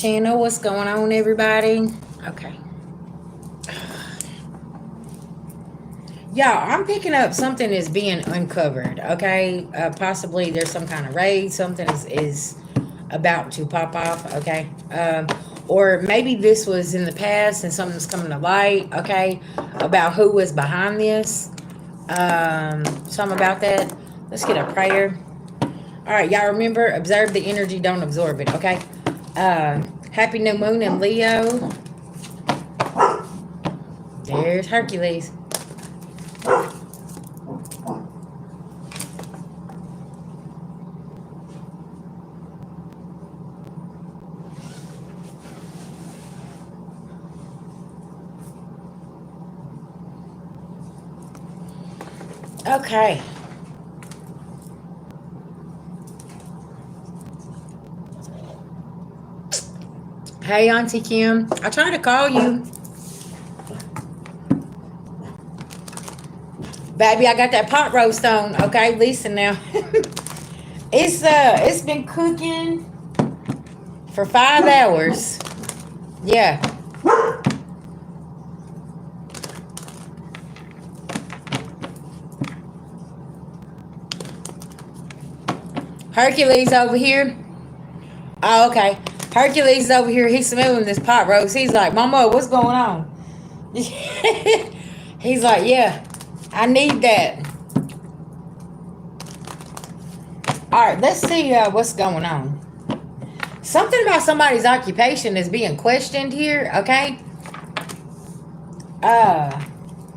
Channel, what's going on, everybody? Okay. Yeah, I'm picking up something is being uncovered. Okay. Possibly there's some kind of raid, something is about to pop off. Okay. Or maybe this was in the past and something's coming to light. Okay. About who was behind this. Something about that. Let's get a prayer. All right, y'all remember, observe the energy, don't absorb it. Okay. Happy new moon in Leo. There's Hercules. Okay. Hey, Auntie Kim. I tried to call you. Baby, I got that pot roast on. Okay, listen now. It's been cooking for 5 hours. Yeah. Hercules over here. Oh, okay. Hercules is over here. He's smelling this pot roast. He's like, Mama, what's going on? He's like, yeah, I need that. All right, let's see what's going on. Something about somebody's occupation is being questioned here. Okay. Uh,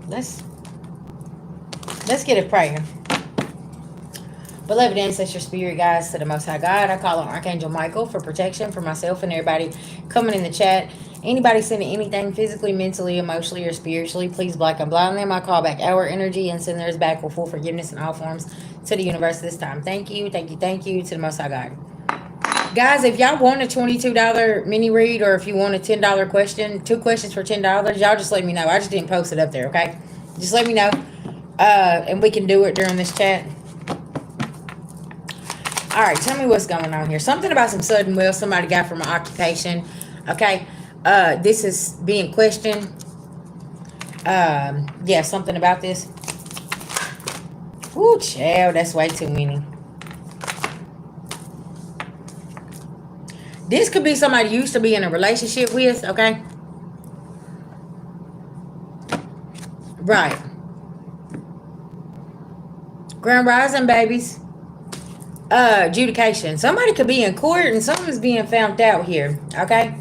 let's let's get a prayer. Beloved ancestor spirit guides to the Most High God, I call on Archangel Michael for protection for myself and everybody coming in the chat. Anybody sending anything physically, mentally, emotionally, or spiritually, please black and blind them. I call back our energy and send theirs back with full forgiveness in all forms to the universe this time. Thank you, thank you, thank you to the Most High God. Guys, if y'all want a $22 mini read or if you want a $10 question, two questions for $10, y'all just let me know. I just didn't post it up there, okay? Just let me know. And we can do it during this chat. All right, tell me what's going on here. Something about some sudden wealth somebody got from an occupation. Okay, this is being questioned. Yeah, something about this. Ooh, child, that's way too many. This could be somebody you used to be in a relationship with. Okay, right. Grand rising, babies. Adjudication. Somebody could be in court and something's being found out here. Okay,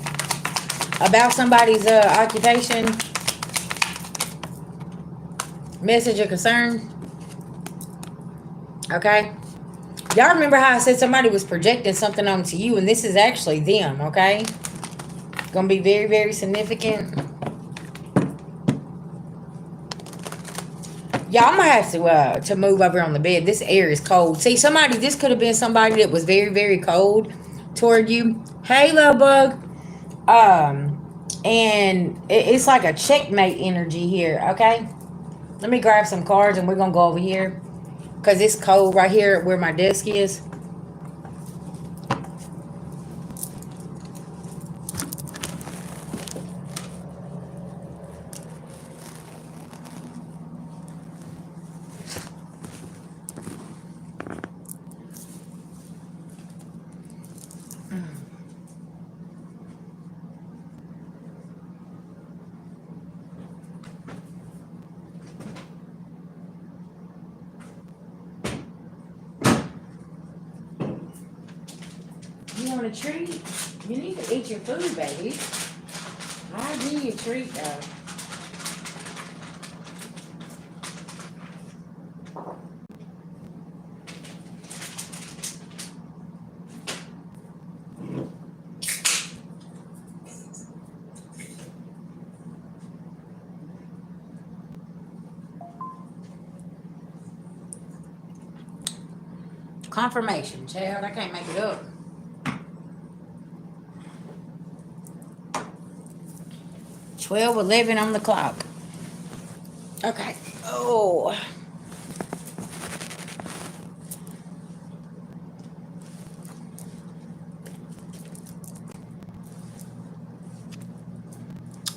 about somebody's occupation, message of concern. Okay, y'all remember how I said somebody was projecting something onto you, and this is actually them. Okay, gonna be very, very significant. Yeah, I'm gonna have to move over on the bed. This air is cold. See, somebody. This could have been somebody that was very, very cold toward you. Hey, love bug. And it's like a checkmate energy here. Okay, let me grab some cards and we're gonna go over here because it's cold right here where my desk is. You want a treat? You need to eat your food, baby. I'll give you a treat though. Confirmation, child. I can't make it up. 12:11 on the clock. Okay. Oh.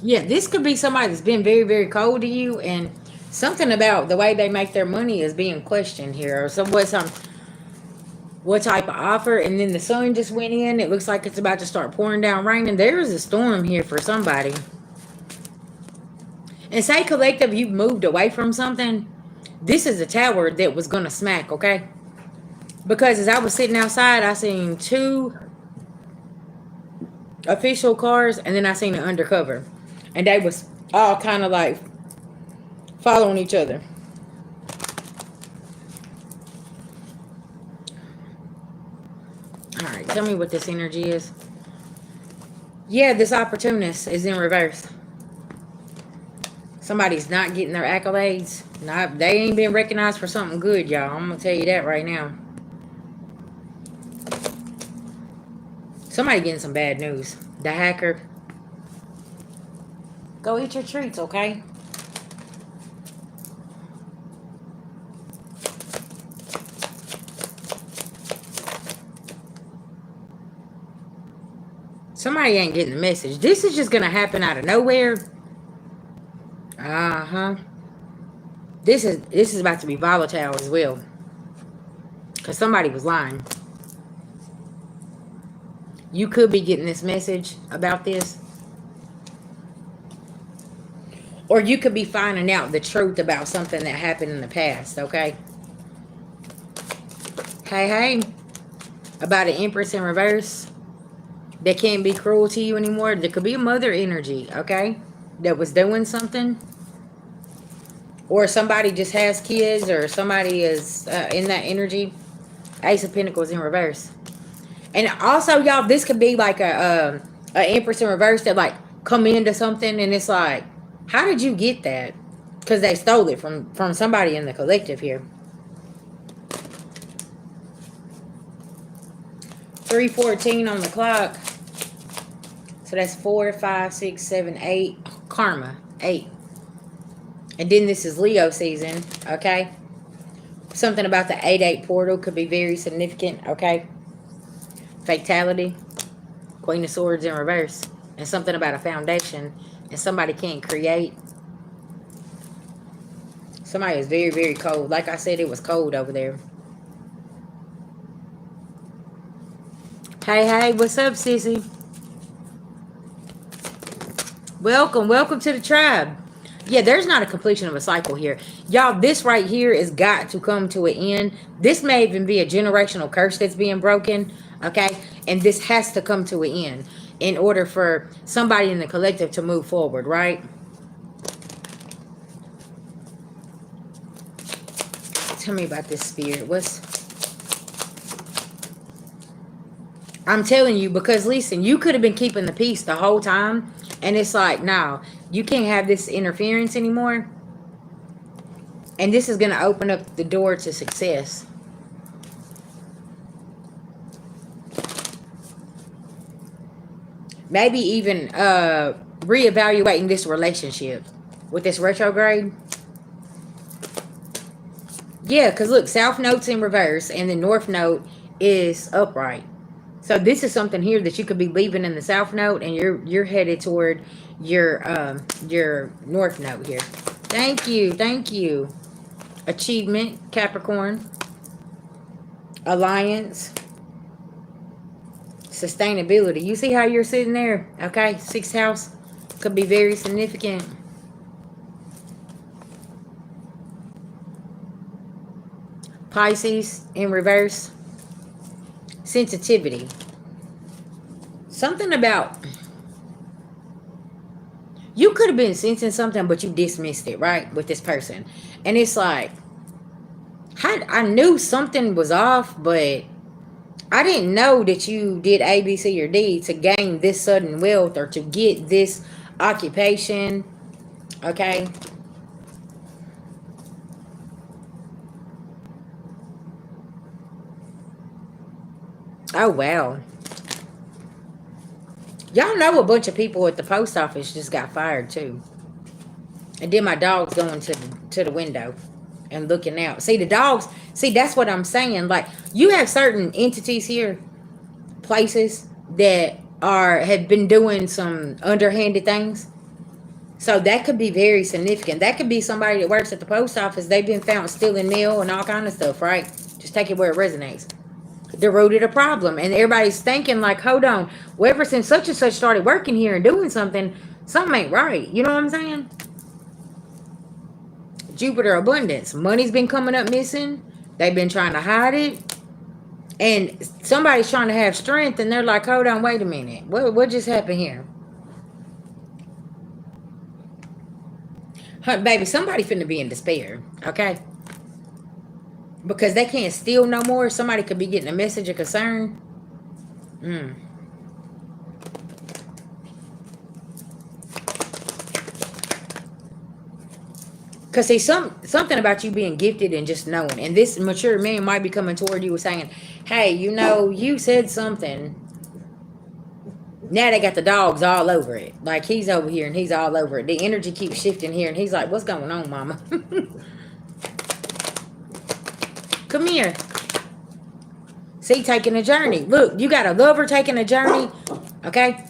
Yeah, this could be somebody that's been very, very cold to you, and something about the way they make their money is being questioned here, or what type of offer. And then the sun just went in. It looks like it's about to start pouring down rain, and there is a storm here for somebody. And say collective, you've moved away from something. This is a tower that was gonna smack, okay? Because as I was sitting outside, I seen two official cars, and then I seen an undercover, and they was all kind of like following each other. All right, tell me what this energy is. Yeah, this opportunist is in reverse. Somebody's not getting their accolades. Not, they ain't been recognized for something good, y'all. I'm gonna tell you that right now. Somebody getting some bad news. The hacker. Go eat your treats, okay? Somebody ain't getting the message. This is just gonna happen out of nowhere. Uh-huh. This is about to be volatile as well. Because somebody was lying. You could be getting this message about this. Or you could be finding out the truth about something that happened in the past, okay? Hey, hey. About an Empress in reverse. That can't be cruel to you anymore. There could be a mother energy, okay? That was doing something. Or somebody just has kids, or somebody is in that energy. Ace of Pentacles in reverse. And also, y'all, this could be like a Empress in reverse that like come into something, and it's like, how did you get that? Because they stole it from somebody in the collective here. 3:14 on the clock. So that's 4, 5, 6, 7, 8. Karma, 8. And then this is Leo season, okay? Something about the 8-8 portal could be very significant, okay? Fatality, Queen of Swords in reverse. And something about a foundation. And somebody can't create. Somebody is very, very cold. Like I said, it was cold over there. Hey, hey, what's up, sissy? Welcome, welcome to the tribe. Yeah, there's not a completion of a cycle here. Y'all, this right here is got to come to an end. This may even be a generational curse that's being broken, okay? And this has to come to an end in order for somebody in the collective to move forward, right? Tell me about this spirit. I'm telling you, because listen, you could have been keeping the peace the whole time. And it's like, no, you can't have this interference anymore. And this is going to open up the door to success. Maybe even reevaluating this relationship with this retrograde. Yeah, because look, South Node's in reverse and the North Node is upright. So this is something here that you could be leaving in the South Node, and you're headed toward your North Node here. Thank you, thank you. Achievement, Capricorn. Alliance. Sustainability. You see how you're sitting there? Okay, 6th house could be very significant. Pisces in reverse. Sensitivity. Something about, you could have been sensing something, but you dismissed it, right? With this person. And it's like, I knew something was off, but I didn't know that you did A, B, C, or D to gain this sudden wealth or to get this occupation. Okay. Oh, wow. Y'all know a bunch of people at the post office just got fired, too. And then my dog's going to the window and looking out. See, the dogs, see, that's what I'm saying. Like, you have certain entities here, places that have been doing some underhanded things. So that could be very significant. That could be somebody that works at the post office. They've been found stealing mail and all kind of stuff, right? Just take it where it resonates. The root of the problem. And everybody's thinking like, hold on, well, ever since such and such started working here and doing something, something ain't right. You know what I'm saying? Jupiter abundance. Money's been coming up missing. They've been trying to hide it. And somebody's trying to have strength and they're like, hold on, wait a minute. What just happened here? Huh, baby, somebody finna be in despair, okay? Because they can't steal no more. Somebody could be getting a message of concern. Because see, something about you being gifted and just knowing. And this mature man might be coming toward you saying, hey, you know, you said something. Now they got the dogs all over it. Like he's over here and he's all over it. The energy keeps shifting here and he's like, what's going on, mama? Come here. See, taking a journey. Look, you got a lover taking a journey. Okay?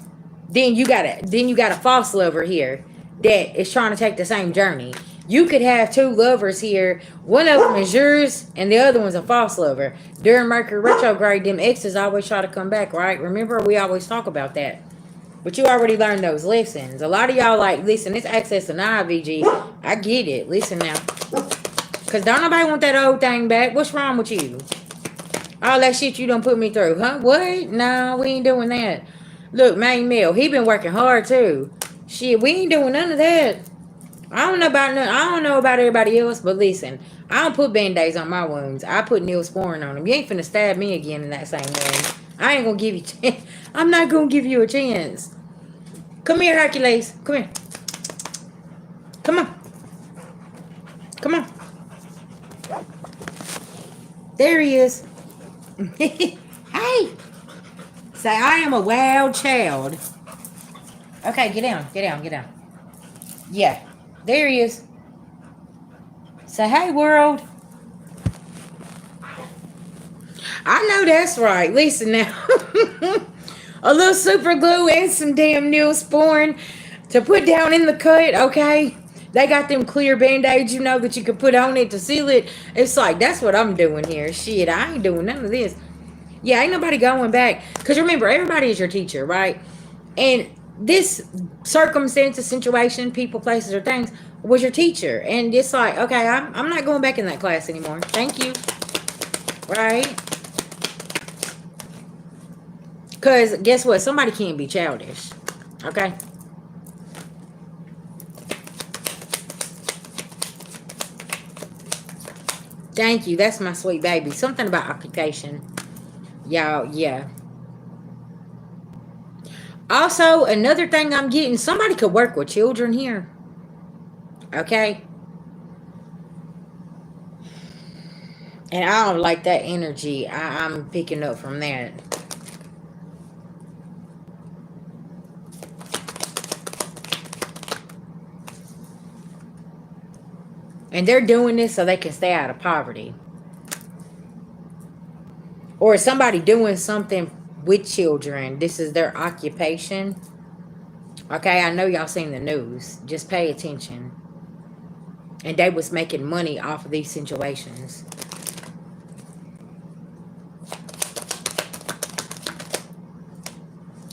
Then you got a false lover here that is trying to take the same journey. You could have two lovers here. One of them is yours and the other one's a false lover. During Mercury retrograde, them exes always try to come back, right? Remember, we always talk about that. But you already learned those lessons. A lot of y'all like, listen, it's access denied, VG. I get it. Listen now. Because don't nobody want that old thing back. What's wrong with you? All that shit you done put me through. Huh? What? No, we ain't doing that. Look, main male, he been working hard too. Shit, we ain't doing none of that. I don't know about everybody else, but listen, I don't put band-aids on my wounds. I put Neosporin on them. You ain't finna stab me again in that same wound. I ain't gonna give you I'm not gonna give you a chance. Come here, Hercules. Come here. Come on. Come on. There he is. Hey. Say, I am a wild child. Okay, get down. Get down. Get down. Yeah. There he is. Say, hey, world. I know that's right. Listen now. A little super glue and some damn Neosporin to put down in the cut, okay? They got them clear band-aids, you know, that you can put on it to seal it. It's like, that's what I'm doing here. Shit, I ain't doing none of this. Yeah, ain't nobody going back. Because remember, everybody is your teacher, right? And this circumstance, situation, people, places, or things was your teacher. And it's like, okay, I'm not going back in that class anymore. Thank you. Right? Because guess what? Somebody can't be childish. Okay? Thank you. That's my sweet baby. Something about occupation. Y'all, yeah. Also, another thing I'm getting, somebody could work with children here. Okay? And I don't like that energy I'm picking up from that. And they're doing this so they can stay out of poverty. Or somebody doing something with children. This is their occupation. Okay, I know y'all seen the news. Just pay attention. And they was making money off of these situations.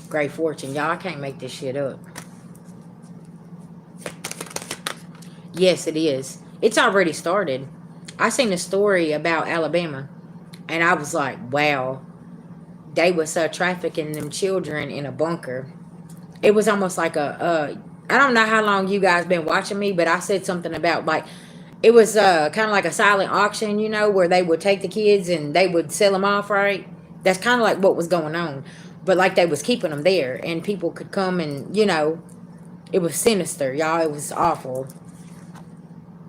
Great fortune. Y'all, I can't make this shit up. Yes, it is. It's already started. I seen a story about Alabama. And I was like, wow. They was trafficking them children in a bunker. It was almost like I don't know how long you guys been watching me, but I said something about like, it was kind of like a silent auction, you know, where they would take the kids and they would sell them off, right? That's kind of like what was going on. But like they was keeping them there and people could come and, you know, it was sinister, y'all. It was awful.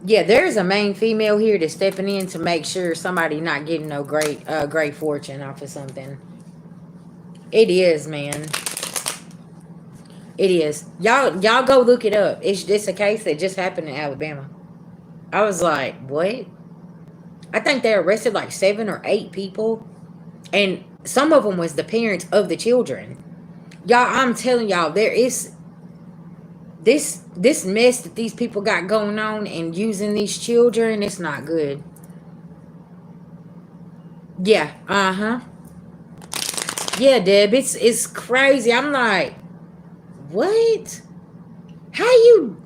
Yeah, there's a main female here that's stepping in to make sure somebody not getting no great fortune off of something. It is, man. It is. Y'all go look it up. It's a case that just happened in Alabama. I was like, what? I think they arrested like 7 or 8 people. And some of them was the parents of the children. Y'all, I'm telling y'all, This mess that these people got going on and using these children, it's not good. Yeah, uh-huh. Yeah, Deb, it's crazy. I'm like, what? How you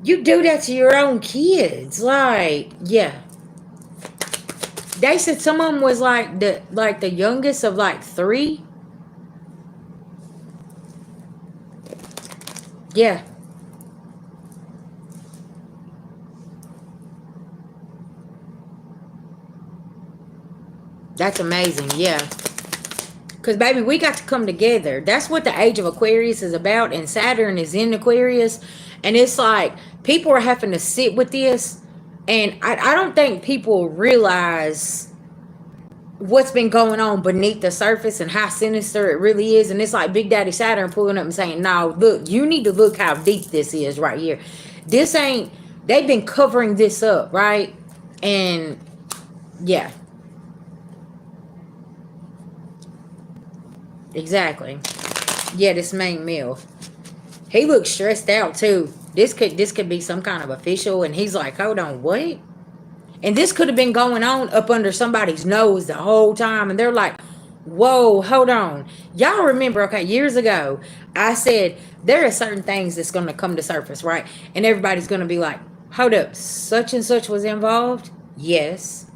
do that to your own kids? Like, yeah. They said some of them was like the youngest of like 3. Yeah. That's amazing. Yeah. Because, baby, we got to come together. That's what the age of Aquarius is about. And Saturn is in Aquarius. And it's like people are having to sit with this. And I don't think people realize what's been going on beneath the surface and how sinister it really is. And it's like Big Daddy Saturn pulling up and saying, no, look, you need to look how deep this is right here. This ain't, they've been covering this up, right? And yeah, exactly. Yeah, this main meal. He looks stressed out too. This could be some kind of official, and he's like, hold on, what? And this could have been going on up under somebody's nose the whole time. And they're like, whoa, hold on. Y'all remember, okay, years ago, I said there are certain things that's going to come to surface, right? And everybody's going to be like, hold up, such and such was involved? Yes.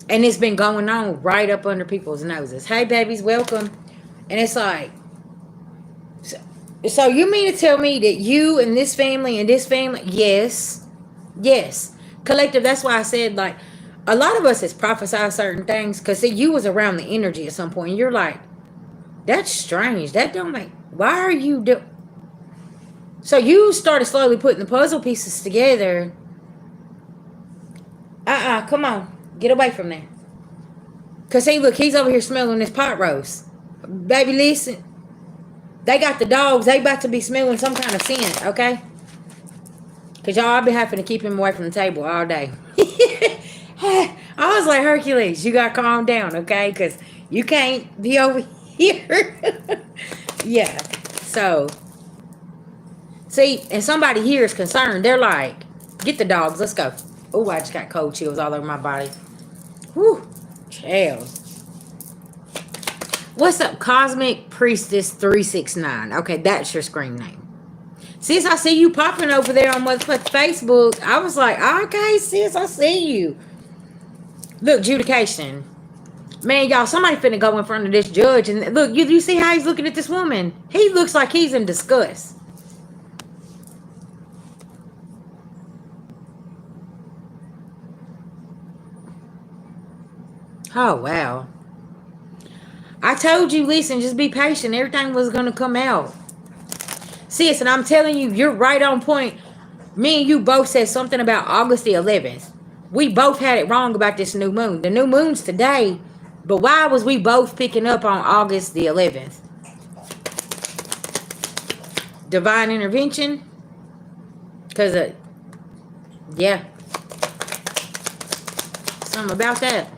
And it's been going on right up under people's noses. Hey, babies, welcome. And it's like, so you mean to tell me that you and this family and this family? Yes. Yes. Collective, that's why I said, like, a lot of us has prophesied certain things. Because, see, you was around the energy at some point. And you're like, that's strange. That don't make... Why are you do... So you started slowly putting the puzzle pieces together. Come on. Get away from there. Because, see, look, he's over here smelling this pot roast. Baby, listen. They got the dogs. They about to be smelling some kind of scent, okay? Because y'all, I've been having to keep him away from the table all day. I was like, Hercules, you got to calm down, okay? Because you can't be over here. Yeah. So, see, and somebody here is concerned. They're like, get the dogs. Let's go. Oh, I just got cold chills all over my body. Whew. Chills. What's up, Cosmic Priestess 369? Okay, that's your screen name. Sis, I see you popping over there on motherfucking Facebook. I was like, okay, sis, I see you. Look, adjudication. Man, y'all, somebody finna go in front of this judge. And look, you see how he's looking at this woman? He looks like he's in disgust. Oh, wow. I told you, listen, just be patient. Everything was going to come out. Sis, and I'm telling you, you're right on point. Me and you both said something about August the 11th. We both had it wrong about this new moon. The new moon's today, but why was we both picking up on August the 11th? Divine intervention? Because, yeah. Something about that.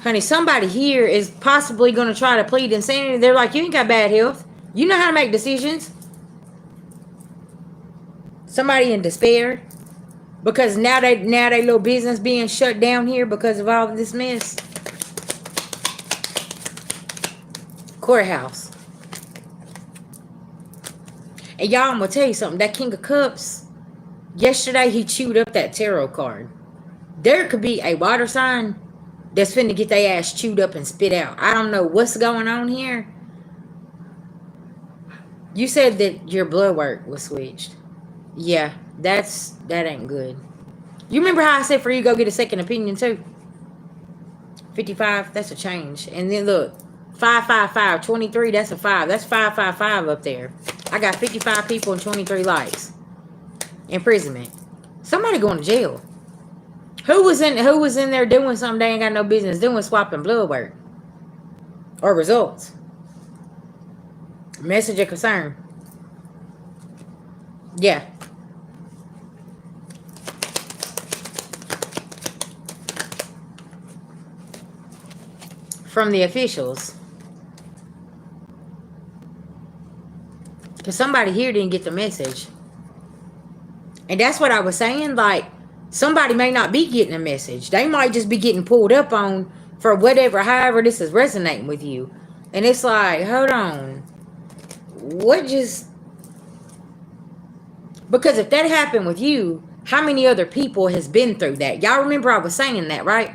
Honey, somebody here is possibly going to try to plead insanity. They're like, you ain't got bad health. You know how to make decisions. Somebody in despair. Because now they little business being shut down here because of all of this mess. Courthouse. And y'all, I'm going to tell you something. That King of Cups, yesterday he chewed up that tarot card. There could be a water sign that's finna get their ass chewed up and spit out. I don't know what's going on here. You said that your blood work was switched. Yeah, that ain't good. You remember how I said for you to go get a second opinion too? 55, that's a change. And then look, 555, 23, that's a 5. That's 555 up there. I got 55 people and 23 likes. Imprisonment. Somebody going to jail. Who was in there doing something they ain't got no business doing, swapping blood work? Or results? Message of concern. Yeah. from the officials. Because somebody here didn't get the message. And that's what I was saying. Like, somebody may not be getting a message. They might just be getting pulled up on for whatever, however this is resonating with you. And it's like, hold on. What just... Because if that happened with you, how many other people has been through that? Y'all remember I was saying that, right?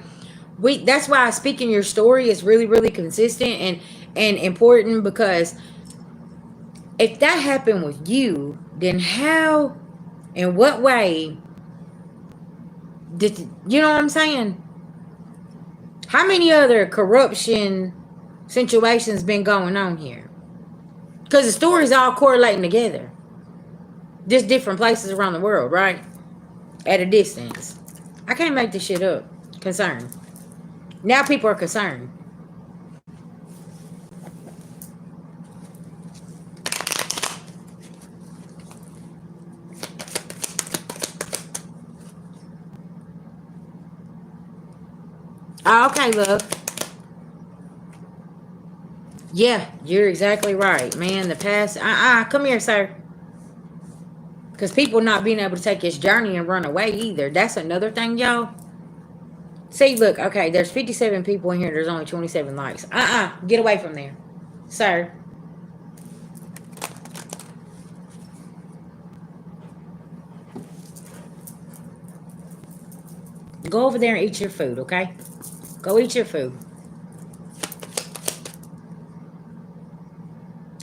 That's why speaking your story is really, really consistent and important, because if that happened with you, then how, in what way did, you know what I'm saying? How many other corruption situations been going on here? Because the stories all correlating together. Just different places around the world, right? At a distance. I can't make this shit up. Concerned. Now people are concerned. Oh, okay, love. Yeah, you're exactly right, man. The past... Come here, sir. Because people not being able to take this journey and run away either. That's another thing, y'all. See, look, okay, there's 57 people in here. There's only 27 likes. Get away from there, sir. Go over there and eat your food, okay? Go eat your food.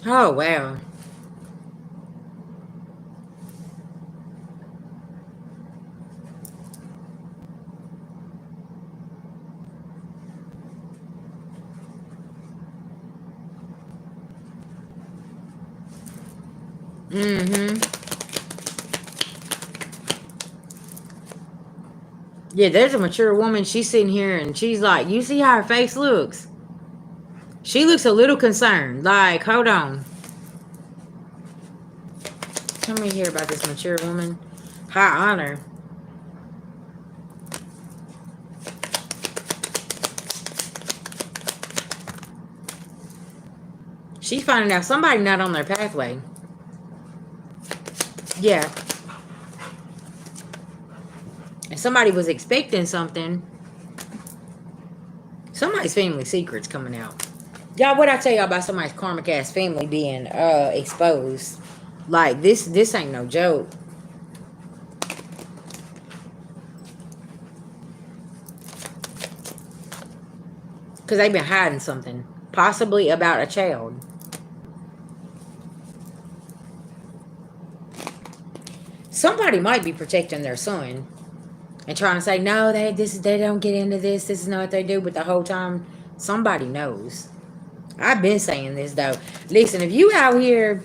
Oh, wow. Yeah, there's a mature woman. She's sitting here and she's like, you see how her face looks? She looks a little concerned. Like, hold on. Tell me here about this mature woman. High honor. She's finding out somebody not on their pathway. Yeah. And somebody was expecting something. Somebody's family secrets coming out. Y'all, what I tell y'all about somebody's karmic ass family being exposed? Like, this ain't no joke. Because they've been hiding something. Possibly about a child. Somebody might be protecting their son. And trying to say, no, they don't get into this. This is not what they do. But the whole time, somebody knows. I've been saying this, though. Listen, if you out here,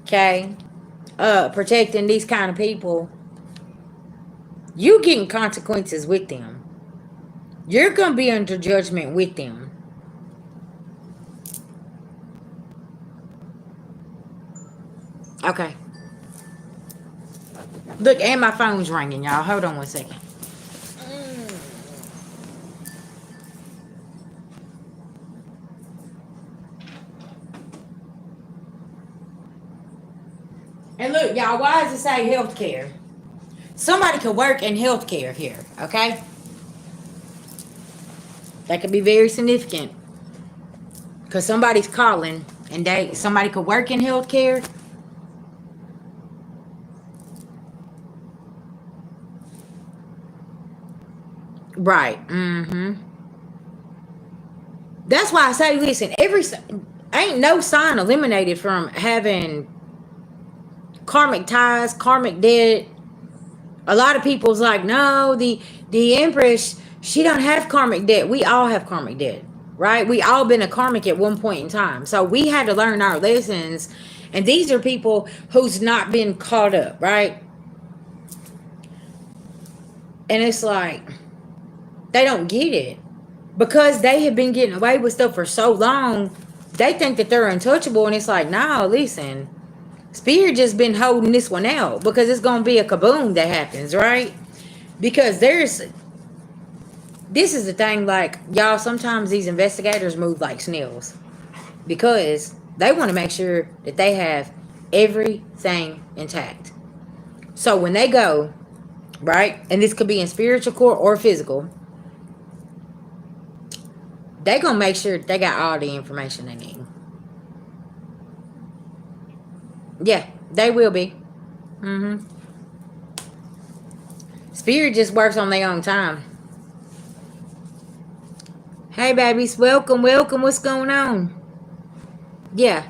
okay, protecting these kind of people, you getting consequences with them. You're going to be under judgment with them. Okay. Look, and my phone's ringing, y'all. Hold on one second. And look, y'all, why does it say healthcare? Somebody could work in healthcare here, okay? That could be very significant. Because somebody's calling and somebody could work in healthcare. Right. That's why I say, listen, ain't no sign eliminated from having karmic ties, karmic debt. A lot of people's like, no, the Empress, she don't have karmic debt. We all have karmic debt, right? We all been a karmic at one point in time. So we had to learn our lessons. And these are people who's not been caught up, right? And it's like, they don't get it. Because they have been getting away with stuff for so long, they think that they're untouchable. And it's like, no, listen. Spirit just been holding this one out. Because it's going to be a kaboom that happens, right? Because This is the thing, like, y'all, sometimes these investigators move like snails because they want to make sure that they have everything intact. So when they go, right, and this could be in spiritual court or physical, they gonna make sure they got all the information they need. Yeah, they will be. Mm-hmm. Spirit just works on their own time. Hey, babies, welcome, welcome. What's going on? Yeah,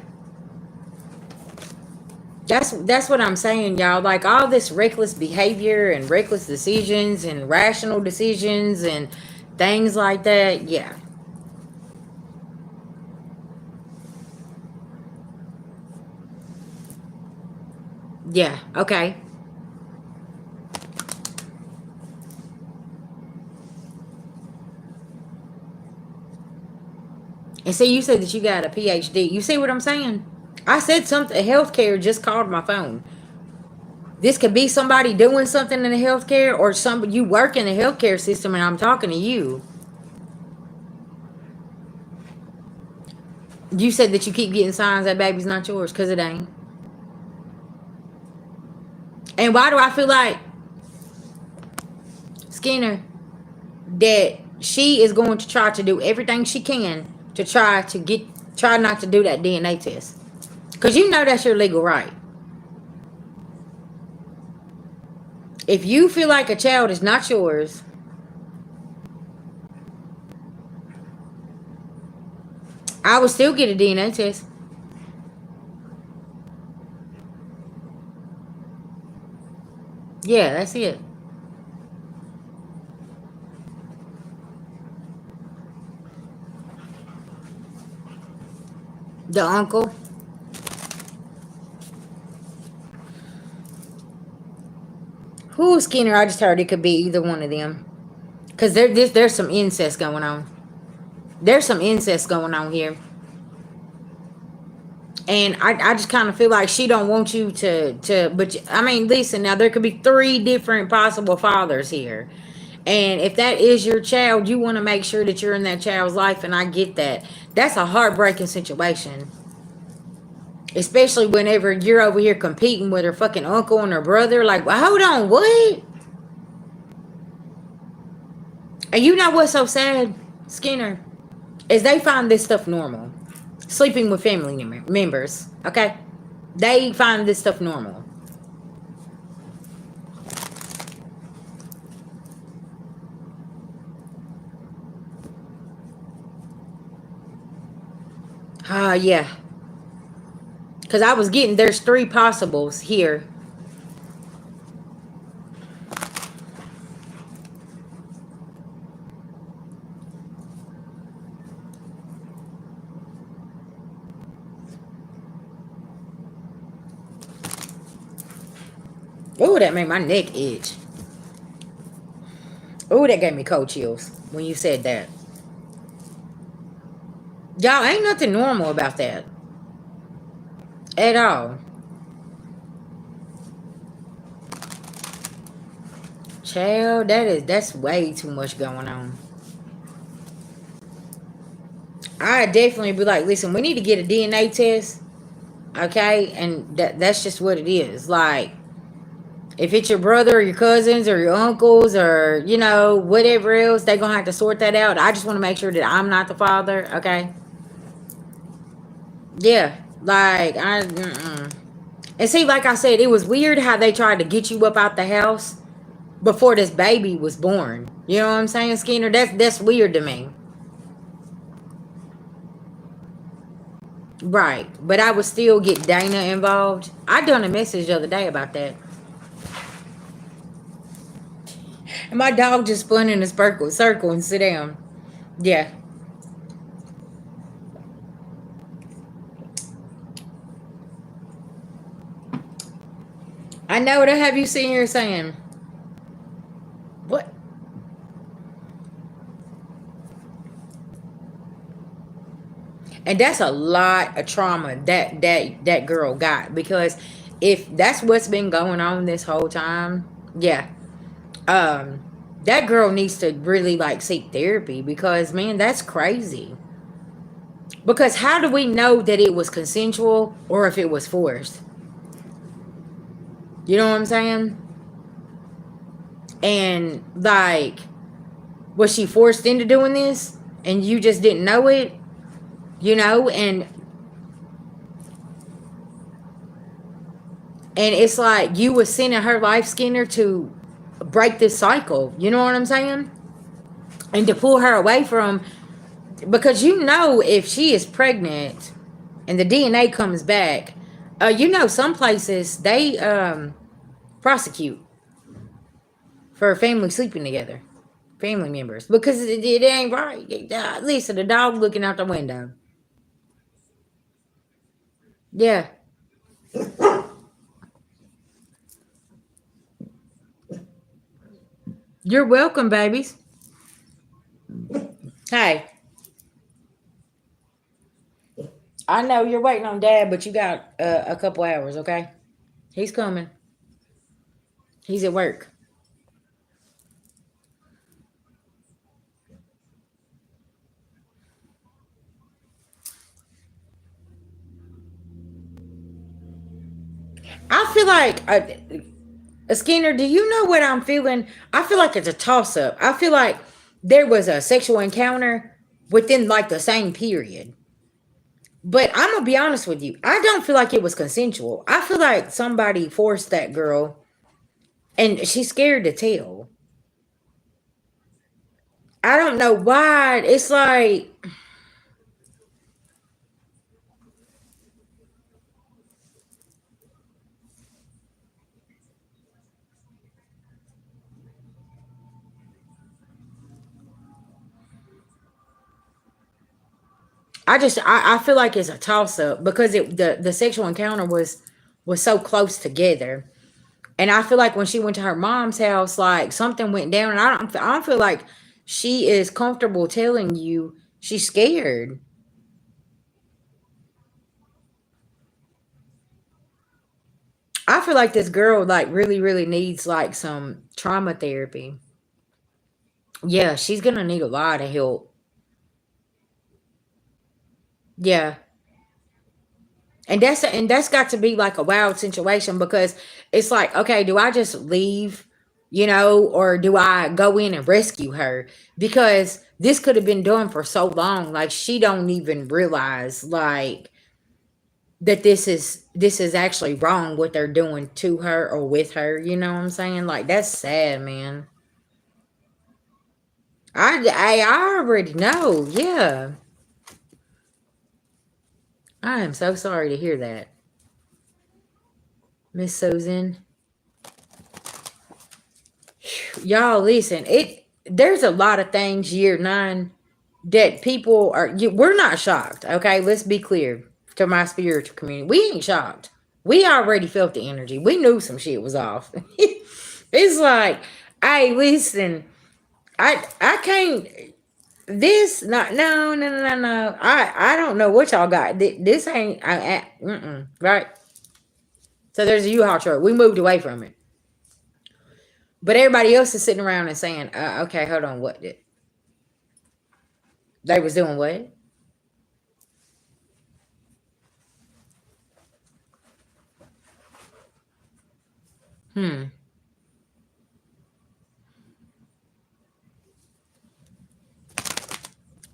that's what I'm saying, y'all. Like all this reckless behavior and reckless decisions and rational decisions and things like that. Yeah, yeah. Okay. And see, you said that you got a PhD. You see what I'm saying? I said something. Healthcare just called my phone. This could be somebody doing something in the healthcare, or some you work in the healthcare system, and I'm talking to you. You said that you keep getting signs that baby's not yours because it ain't. And why do I feel like Skinner that she is going to try to do everything she can to try not to do that DNA test? Because you know that's your legal right. If you feel like a child is not yours, I would still get a DNA test. Yeah, that's it. The uncle. Who's Skinner? I just heard it could be either one of them. Because there's some incest going on. There's some incest going on here. And I just kind of feel like she don't want you to but I mean, listen, now there could be three different possible fathers here. And if that is your child, you want to make sure that you're in that child's life, and I get that. That's a heartbreaking situation. Especially whenever you're over here competing with her fucking uncle and her brother. Like, well, hold on, what? And you know what's so sad, Skinner? Is they find this stuff normal. Sleeping with family members, okay? They find this stuff normal. Yeah. Because I was getting, there's three possibles here. Oh, that made my neck itch. Oh, that gave me cold chills when you said that. Y'all, ain't nothing normal about that. At all. Child, that's way too much going on. I definitely be like, listen, we need to get a DNA test, okay? And that's just what it is. Like, if it's your brother or your cousins or your uncles or, whatever else, they're going to have to sort that out. I just want to make sure that I'm not the father, okay? Yeah, like, and see, like I said, it was weird how they tried to get you up out the house before this baby was born. You know what I'm saying, Skinner? That's weird to me. Right. But I would still get Dana involved. I done a message the other day about that. And my dog just spun in a circle and sit down. Yeah. I know what I have you sitting here saying. What? And that's a lot of trauma that girl got, because if that's what's been going on this whole time, yeah. Um That girl needs to really like seek therapy because man, that's crazy. Because how do we know that it was consensual or if it was forced? You know what I'm saying? And like, was she forced into doing this and you just didn't know it? You know, and it's like you was sending her life skinner to break this cycle. You know what I'm saying? And to pull her away from, because you know if she is pregnant and the DNA comes back, you know some places they prosecute for family sleeping together, family members, because it ain't right. Listen, the dog looking out the window. Yeah, you're welcome, babies. Hey, I know you're waiting on Dad, but you got a couple hours, okay? He's coming. He's at work. I feel like a Skinner. Do you know what I'm feeling? I feel like it's a toss up. I feel like there was a sexual encounter within like the same period. But I'm gonna be honest with you. I don't feel like it was consensual. I feel like somebody forced that girl, and she's scared to tell. I don't know why. It's like I feel like it's a toss up because the sexual encounter was so close together. And I feel like when she went to her mom's house, like something went down, and I don't feel like she is comfortable telling you she's scared. I feel like this girl like really needs like some trauma therapy. Yeah, she's gonna need a lot of help. Yeah, and that's got to be like a wild situation because it's like, okay, do I just leave, you know, or do I go in and rescue her? Because this could have been done for so long, like she don't even realize like that this is actually wrong what they're doing to her or with her. You know what I'm saying? Like that's sad, man. I already know. Yeah, I am so sorry to hear that, Miss Susan. Y'all listen, it there's a lot of things year 9 that people are we're not shocked, okay? Let's be clear to my spiritual community. We ain't shocked. We already felt the energy. We knew some shit was off. It's like, hey, listen, I can't this not no. I don't know what y'all got. This ain't right. So there's a U-Haul truck. We moved away from it. But everybody else is sitting around and saying, okay, hold on, what did they was doing what? Hmm.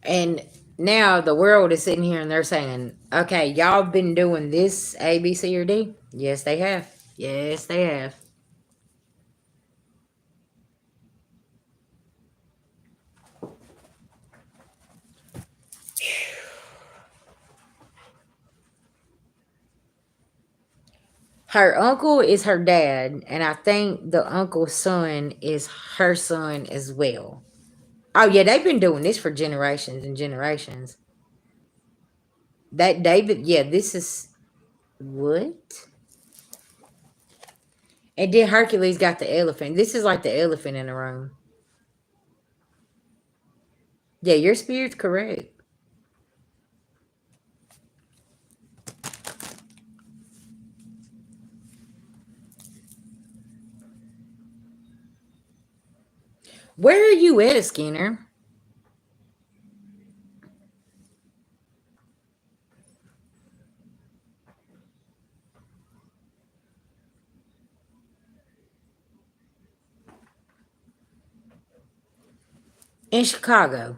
And now the world is sitting here and they're saying, okay, y'all been doing this A, B, C, or D? Yes, they have. Yes, they have. Her uncle is her dad, and I think the uncle's son is her son as well. Oh yeah, they've been doing this for generations and generations. That David, yeah, this is what? And then Hercules got the elephant. This is like the elephant in the room. Yeah, your spirit's correct. Where are you at, Skinner? In Chicago.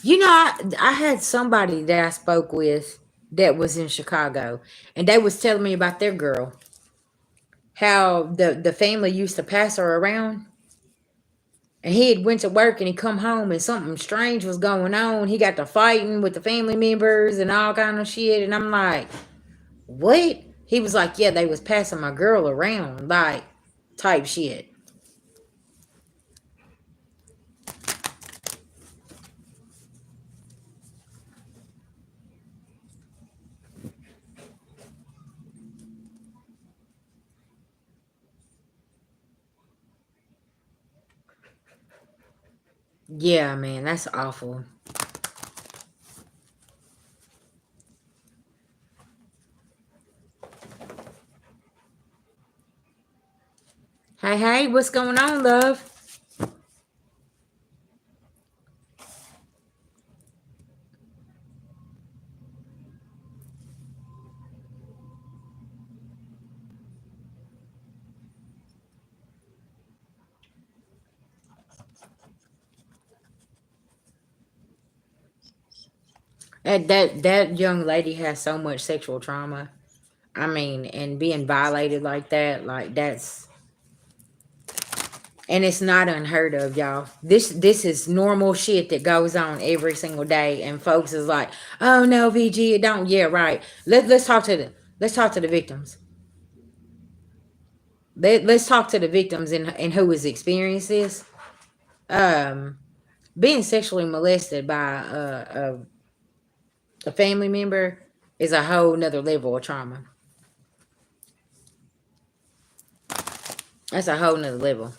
You know, I had somebody that I spoke with that was in Chicago, and they was telling me about their girl, how the family used to pass her around, and he had went to work and he come home and something strange was going on. He got to fighting with the family members and all kind of shit, and I'm like, what? He was like, yeah, they was passing my girl around, like type shit. Yeah, man, that's awful. Hey, hey, what's going on, love? That young lady has so much sexual trauma. I mean, and being violated like that, like that's, and it's not unheard of, y'all. This is normal shit that goes on every single day, and folks is like, oh no, VG, it don't. Yeah, right. Let's talk to the victims. Let's talk to the victims and who has experienced this. Um, being sexually molested by a family member is a whole nother level of trauma. That's a whole nother level.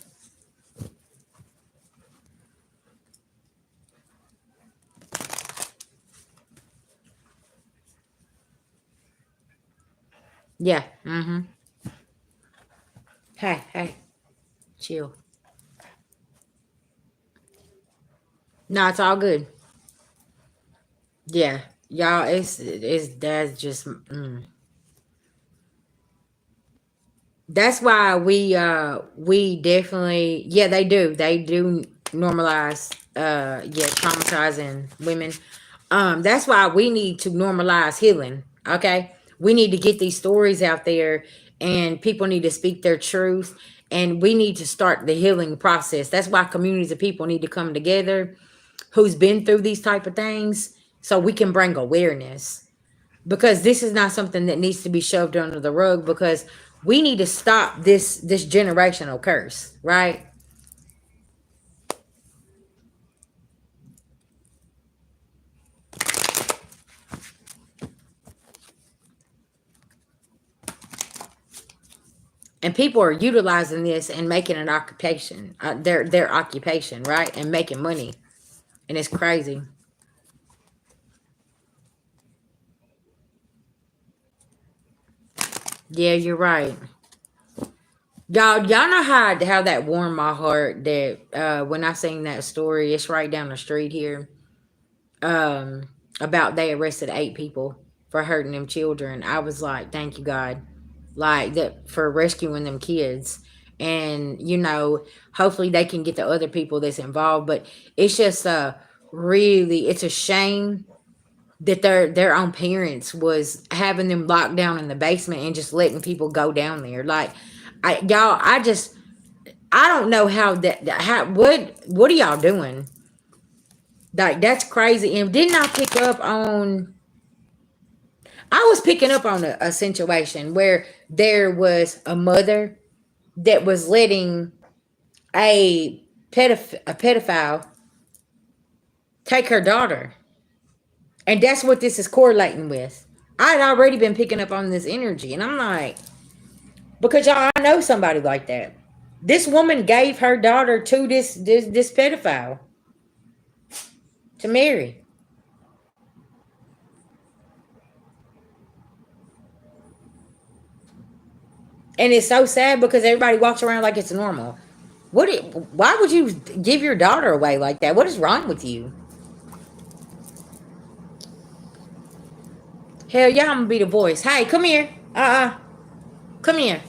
Yeah. Mm-hmm. Hey, hey, chill. No, it's all good. Yeah, y'all. It's that's just. That's why we definitely, yeah, they do normalize yeah, traumatizing women. That's why we need to normalize healing. Okay, we need to get these stories out there, and people need to speak their truth, and we need to start the healing process. That's why communities of people need to come together who's been through these type of things, so we can bring awareness, because this is not something that needs to be shoved under the rug, because we need to stop this generational curse, right? And people are utilizing this and making an occupation, their occupation, right, and making money, and it's crazy. Yeah, you're right. Y'all know how that warmed my heart, that when I seen that story, it's right down the street here, um about they arrested 8 people for hurting them children. I was like, thank you, God, like that, for rescuing them kids. And hopefully they can get the other people that's involved. But it's just really, it's a shame that their own parents was having them locked down in the basement and just letting people go down there. Like, I don't know how what are y'all doing? Like, that's crazy. And didn't I pick up on I was picking up on a situation where there was a mother that was letting a pedophile take her daughter. And that's what this is correlating with. I'd already been picking up on this energy, and I'm like, because y'all, I know somebody like that. This woman gave her daughter to this pedophile to marry. And it's so sad because everybody walks around like it's normal. Why would you give your daughter away like that? What is wrong with you? Hell yeah, I'm gonna be the voice. Hey, come here. Come here.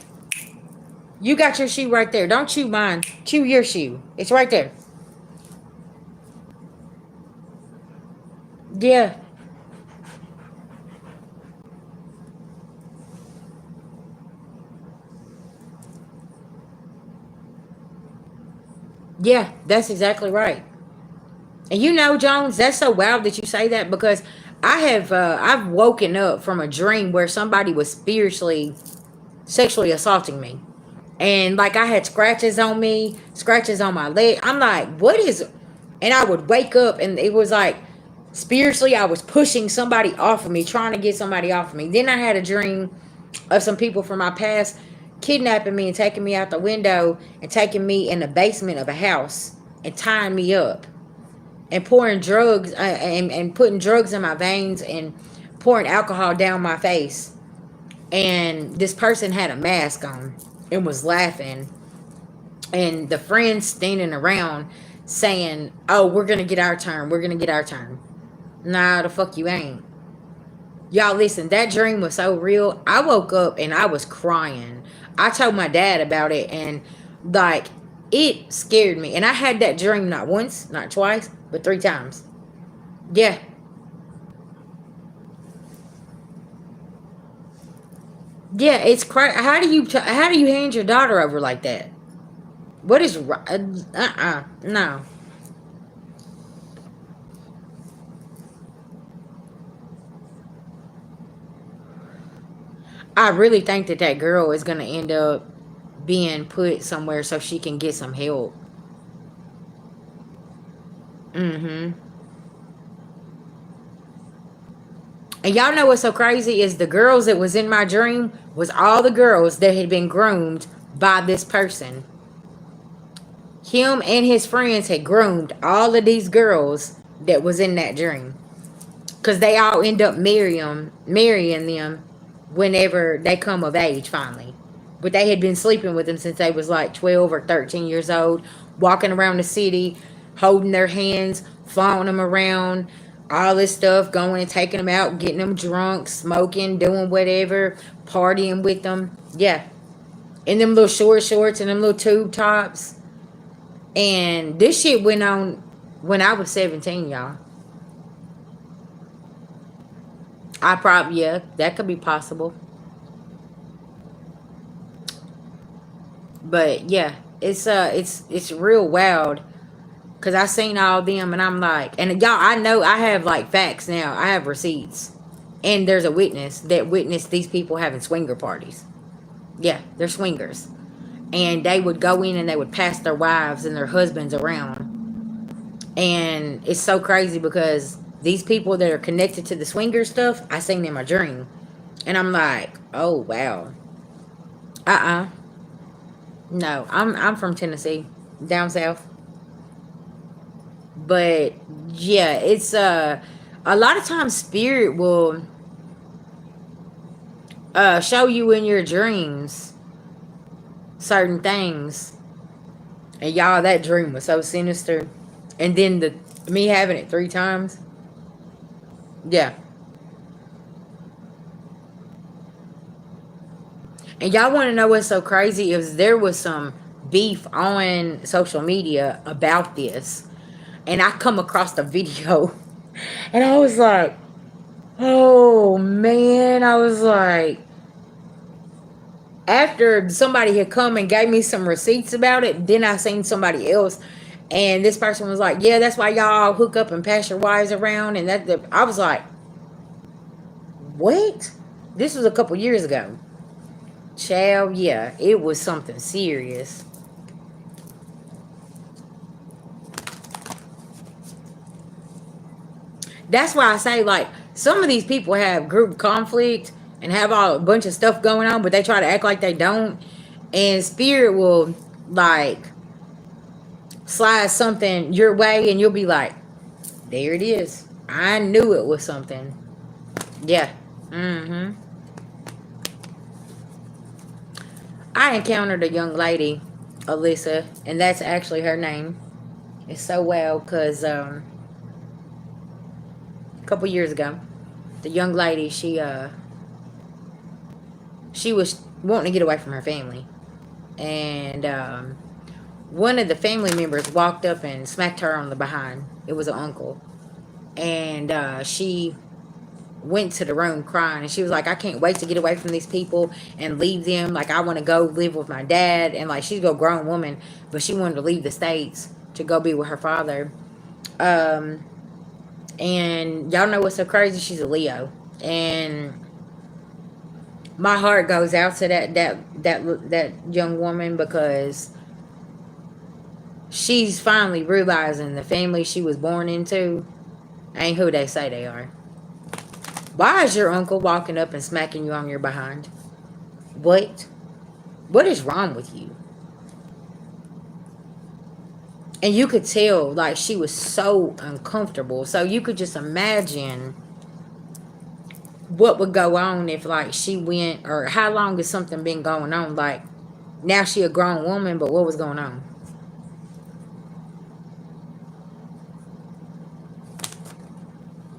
You got your shoe right there. Don't chew mine. Chew your shoe. It's right there. Yeah. Yeah, that's exactly right. And you know, Jones, that's so wild that you say that because I've woken up from a dream where somebody was spiritually sexually assaulting me. And like I had scratches on me, scratches on my leg. I'm like, what is it? And I would wake up and it was like spiritually I was pushing somebody off of me, trying to get somebody off of me. Then I had a dream of some people from my past kidnapping me and taking me out the window and taking me in the basement of a house and tying me up and pouring drugs and putting drugs in my veins and pouring alcohol down my face. And this person had a mask on and was laughing. And the friends standing around saying, "Oh, we're going to get our turn. We're going to get our turn." Nah, the fuck you ain't. Y'all listen, that dream was so real. I woke up and I was crying. I told my dad about it and like it scared me. And I had that dream not once, not twice, but 3 times. Yeah. Yeah, it's crazy. How do you hand your daughter over like that? What is no. I really think that that girl is going to end up being put somewhere so she can get some help. Mhm. And y'all know what's so crazy is the girls that was in my dream was all the girls that had been groomed by this person. Him and his friends had groomed all of these girls that was in that dream. Cause they all end up marrying them whenever they come of age finally. But they had been sleeping with them since they was like 12 or 13 years old, walking around the city, holding their hands, following them around, all this stuff, going and taking them out, getting them drunk, smoking, doing whatever, partying with them. Yeah. In them little short shorts and them little tube tops. And this shit went on when I was 17, y'all. I probably, yeah, that could be possible. But yeah, it's real wild because I seen all them and I'm like, and y'all, I know I have like facts now. I have receipts, and there's a witness that witnessed these people having swinger parties. Yeah, they're swingers, and they would go in and they would pass their wives and their husbands around, and it's so crazy because these people that are connected to the swinger stuff, I seen in my dream, and I'm like, oh wow, uh. No, I'm from Tennessee, down south. But yeah, it's a lot of times spirit will show you in your dreams certain things. And y'all, that dream was so sinister. And then the me having it 3 times. Yeah. And y'all want to know what's so crazy is there was some beef on social media about this. And I come across the video and I was like, oh man, I was like, after somebody had come and gave me some receipts about it, then I seen somebody else, and this person was like, "Yeah, that's why y'all hook up and pass your wives around." And I was like, "What?" This was a couple years ago. Child, yeah, it was something serious. That's why I say like some of these people have group conflict and have all a bunch of stuff going on, but they try to act like they don't. And spirit will like slide something your way, and you'll be like, "There it is. I knew it was something." Yeah. Mm-hmm. I encountered a young lady, Alyssa, and that's actually her name. It's so well because a couple years ago, the young lady she was wanting to get away from her family, and one of the family members walked up and smacked her on the behind. It was an uncle, and she went to the room crying, and she was like, I can't wait to get away from these people and leave them. Like, I want to go live with my dad. And like, she's a grown woman, but she wanted to leave the States to go be with her father. um and y'all know what's so crazy? She's a Leo, and my heart goes out to that young woman, because she's finally realizing the family she was born into ain't who they say they are. Why is your uncle walking up and smacking you on your behind? What? What is wrong with you? And you could tell, like, she was so uncomfortable. So you could just imagine what would go on if, like, she went, or how long has something been going on? Like, now she a grown woman, but what was going on?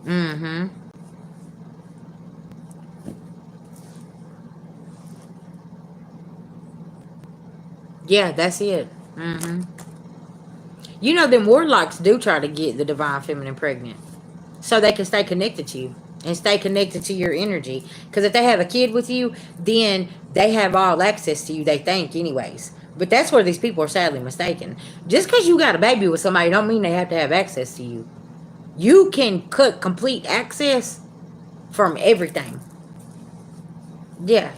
Mm-hmm. Yeah, that's it. Mm-hmm. You know, them warlocks do try to get the divine feminine pregnant so they can stay connected to you and stay connected to your energy. Because if they have a kid with you, then they have all access to you, they think, anyways. But that's where these people are sadly mistaken. Just because you got a baby with somebody don't mean they have to have access to you. You can cut complete access from everything. Yeah.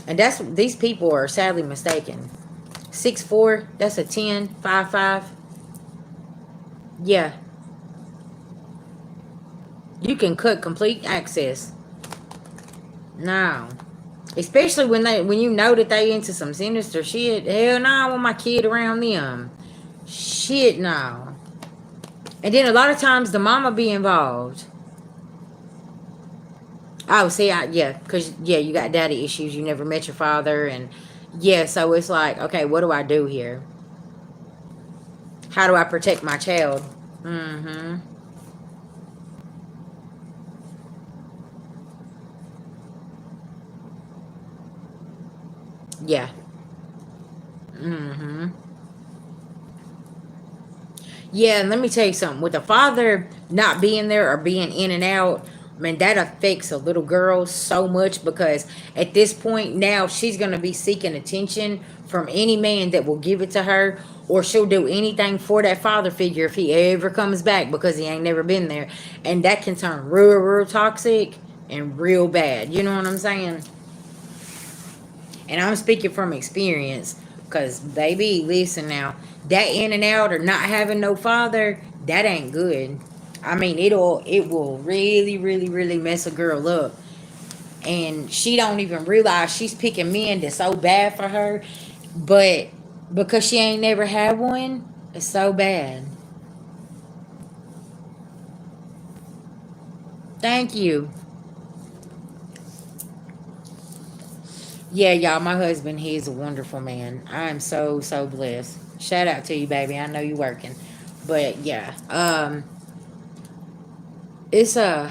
And that's, these people are sadly mistaken. 6'4", that's a 10, 5'5". Yeah. You can cut complete access. No. Especially when you know that they into some sinister shit. Hell no, I want my kid around them. Shit no. And then a lot of times the mama be involved. Oh, see, yeah, because, yeah, you got daddy issues. You never met your father. And, yeah, so it's like, okay, what do I do here? How do I protect my child? Mm-hmm. Yeah. Mm-hmm. Yeah, and let me tell you something. With the father not being there or being in and out, man, that affects a little girl so much, because at this point now she's going to be seeking attention from any man that will give it to her, or she'll do anything for that father figure if he ever comes back, because he ain't never been there. And that can turn real, real toxic and real bad. You know what I'm saying? And I'm speaking from experience, because, baby, listen now, that in and out or not having no father, that ain't good. I mean, it will really, really, really mess a girl up. And she don't even realize she's picking men that's so bad for her. But because she ain't never had one, it's so bad. Thank you. Yeah, y'all, my husband, he is a wonderful man. I am so, so blessed. Shout out to you, baby. I know you working. But yeah, it's yeah.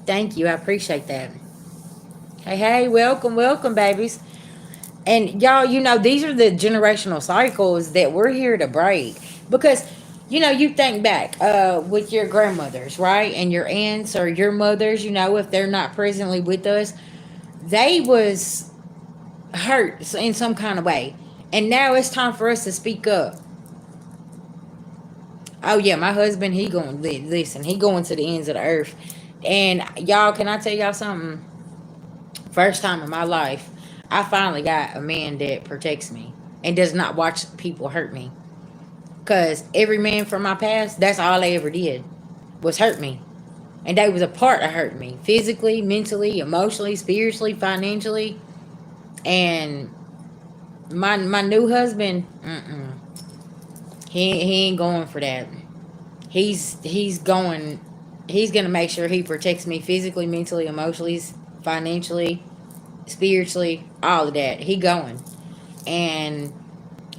Thank you. I appreciate that. Hey, hey, welcome, welcome, babies. And y'all, you know, these are the generational cycles that we're here to break. Because, you know, you think back with your grandmothers, right? And your aunts or your mothers, you know, if they're not presently with us, they was hurt in some kind of way. And now it's time for us to speak up. Oh yeah, my husband, he going, listen, he going to the ends of the earth. And y'all, can I tell y'all something? First time in my life, I finally got a man that protects me and does not watch people hurt me. Cause every man from my past, that's all they ever did was hurt me. And they was a part of hurting me. Physically, mentally, emotionally, spiritually, financially. And my new husband, mm-mm. He ain't going for that. He's going. He's gonna make sure he protects me physically, mentally, emotionally, financially, spiritually, all of that. He going. And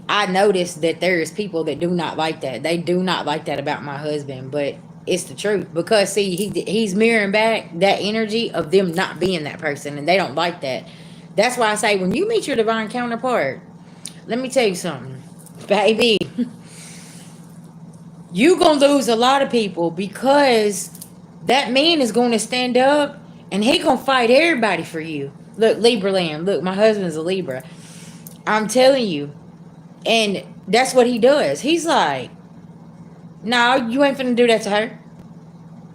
I noticed that there is people that do not like that. They do not like that about my husband, but it's the truth because see, he's mirroring back that energy of them not being that person, and they don't like that. That's why I say when you meet your divine counterpart, let me tell you something, baby. You gonna lose a lot of people because that man is gonna stand up and he gonna fight everybody for you. Look, Libra land. Look, my husband's a Libra. I'm telling you, and that's what he does. He's like, no, you ain't finna do that to her.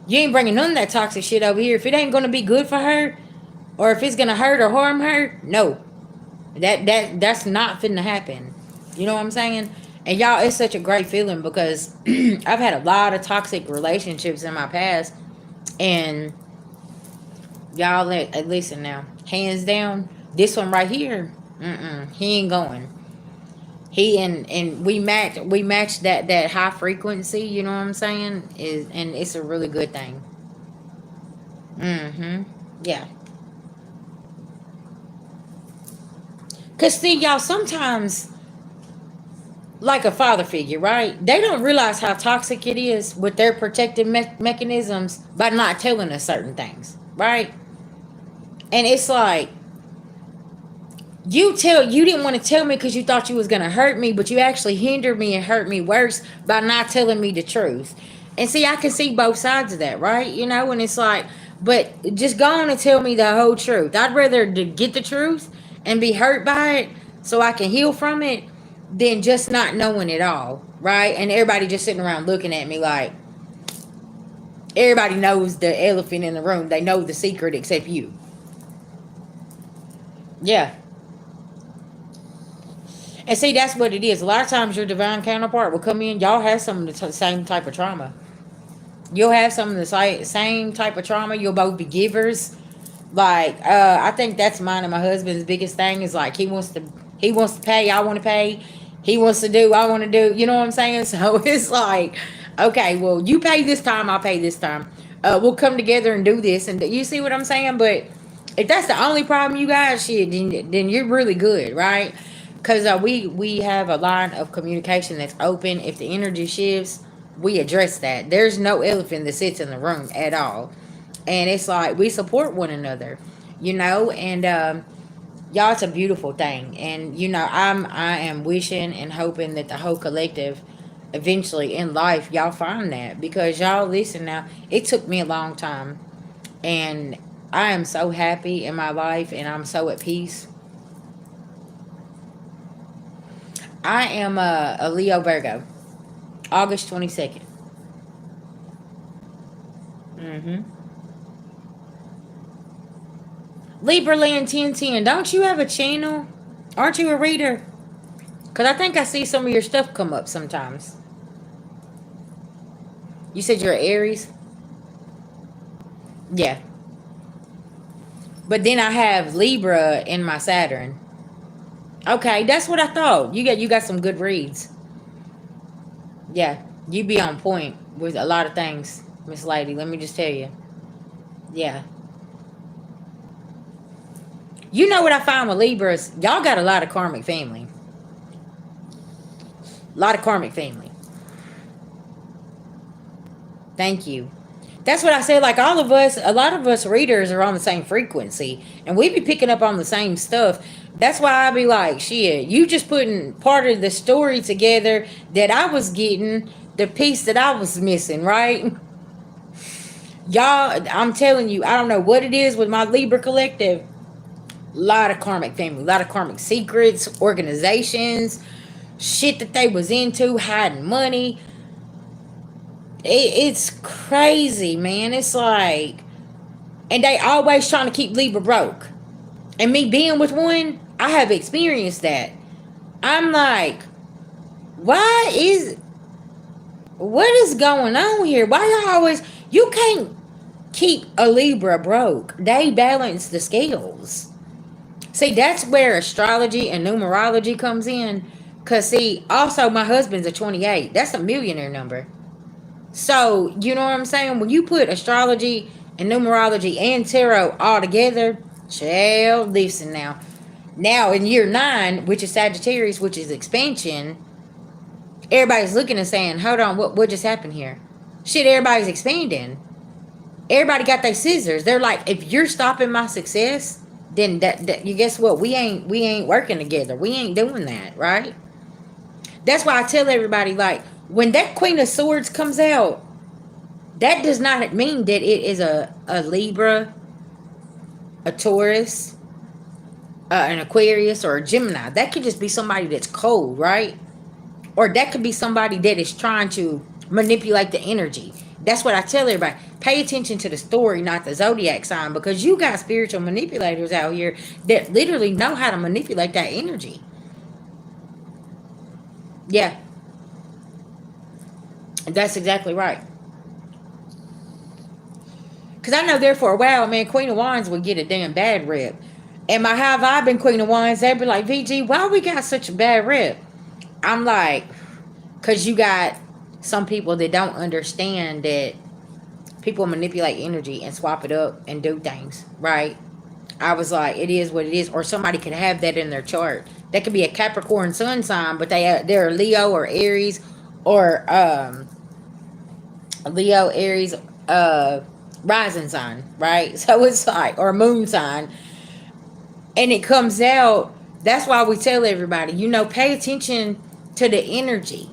You ain't bringing none of that toxic shit over here. If it ain't gonna be good for her, or if it's gonna hurt or harm her, no, that's not finna happen. You know what I'm saying? And y'all, it's such a great feeling because I've had a lot of toxic relationships in my past, and y'all, listen now, hands down, this one right here, he ain't going. He and we match that high frequency. You know what I'm saying? Is and it's a really good thing. Yeah. Cause see, y'all, sometimes like a father figure, right? They don't realize how toxic it is with their protective mechanisms by not telling us certain things, right? And it's like you didn't want to tell me because you thought you was gonna hurt me, but you actually hindered me and hurt me worse by not telling me the truth. And see, I can see both sides of that, right? You know, and it's like, but just go on and tell me the whole truth. I'd rather get the truth and be hurt by it so I can heal from it than just not knowing it all, right? And everybody just sitting around looking at me like everybody knows the elephant in the room. They know the secret except you. Yeah. And see, that's what it is. A lot of times your divine counterpart will come in. Y'all have some of the same type of trauma. You'll have some of the same type of trauma. You'll both be givers. Like, I think that's mine and my husband's biggest thing is like he wants to pay, I want to pay. He wants to do, I want to do. You know what I'm saying? So it's like, okay, well, you pay this time, I'll pay this time. We'll come together and do this. And you see what I'm saying? But if that's the only problem you guys, shit, then you're really good, right? Because we have a line of communication that's open. If the energy shifts, we address that. There's no elephant that sits in the room at all, and it's like we support one another, you know. And y'all, it's a beautiful thing. And you know, I am wishing and hoping that the whole collective, eventually in life, y'all find that because y'all listen now. It took me a long time, and I am so happy in my life, and I'm so at peace. I am a Leo Virgo, August 22nd. Mm-hmm. Libra Land 1010. Don't you have a channel? Aren't you a reader? Because I think I see some of your stuff come up sometimes. You said you're Aries? Yeah. But then I have Libra in my Saturn. Okay, that's what I thought. You got some good reads. Yeah, you be on point with a lot of things, Miss Lady. Let me just tell you. Yeah. You know what I find with Libras? Y'all got a lot of karmic family. A lot of karmic family. Thank you. That's what I said. Like all of us, a lot of us readers are on the same frequency, and we be picking up on the same stuff. That's why I be like, shit, you just putting part of the story together that I was getting, the piece that I was missing, right? Y'all, I'm telling you, I don't know what it is with my Libra collective. A lot of karmic family, a lot of karmic secrets, organizations, shit that they was into, hiding money. It's crazy, man. It's like, and they always trying to keep Libra broke. And me being with one, I have experienced that. I'm like, why is, what is going on here? Why y'all always, you can't keep a Libra broke. They balance the scales. See, that's where astrology and numerology comes in. Cause see, also my husband's a 28. That's a millionaire number. So you know what I'm saying? When you put astrology and numerology and tarot all together, child, listen now. Now in year 9, which is Sagittarius, which is expansion, everybody's looking and saying, "Hold on, what just happened here?" Shit, everybody's expanding. Everybody got their scissors. They're like, if you're stopping my success, then that you guess what? We ain't working together. We ain't doing that, right? That's why I tell everybody, like, when that Queen of Swords comes out, that does not mean that it is a Libra, a Taurus, an Aquarius, or a Gemini. That could just be somebody that's cold, right? Or that could be somebody that is trying to manipulate the energy. That's what I tell everybody. Pay attention to the story, not the zodiac sign, because you got spiritual manipulators out here that literally know how to manipulate that energy. Yeah, that's exactly right. Because I know there for a while, man, Queen of Wands would get a damn bad rep. And my How Have I Been Queen of Wands, they'd be like, VG, why we got such a bad rep? I'm like, because you got some people that don't understand that people manipulate energy and swap it up and do things, right? I was like, it is what it is. Or somebody could have that in their chart. That could be a Capricorn sun sign, but they're Leo or Aries, or Leo, Aries, rising sign, right? So it's like, or moon sign, and it comes out. That's why we tell everybody, pay attention to the energy,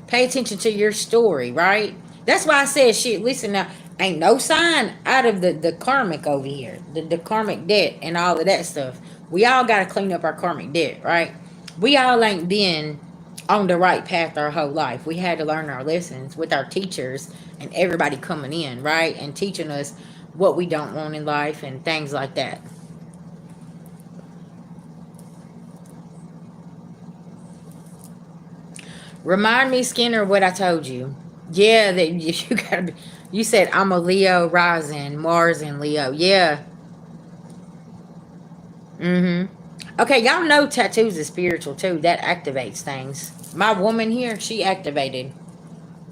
pay attention to your story, right? That's why I said, shit, listen now, ain't no sign out of the karmic over here, the karmic debt and all of that stuff. We all got to clean up our karmic debt, right? We all ain't been on the right path our whole life. We had to learn our lessons with our teachers and everybody coming in, right? And teaching us what we don't want in life and things like that. Remind me, Skinner, what I told you. Yeah, that you gotta be. You said I'm a Leo rising, Mars and Leo. Yeah. Mm-hmm. Okay, y'all know tattoos is spiritual too. That activates things. My woman here, she activated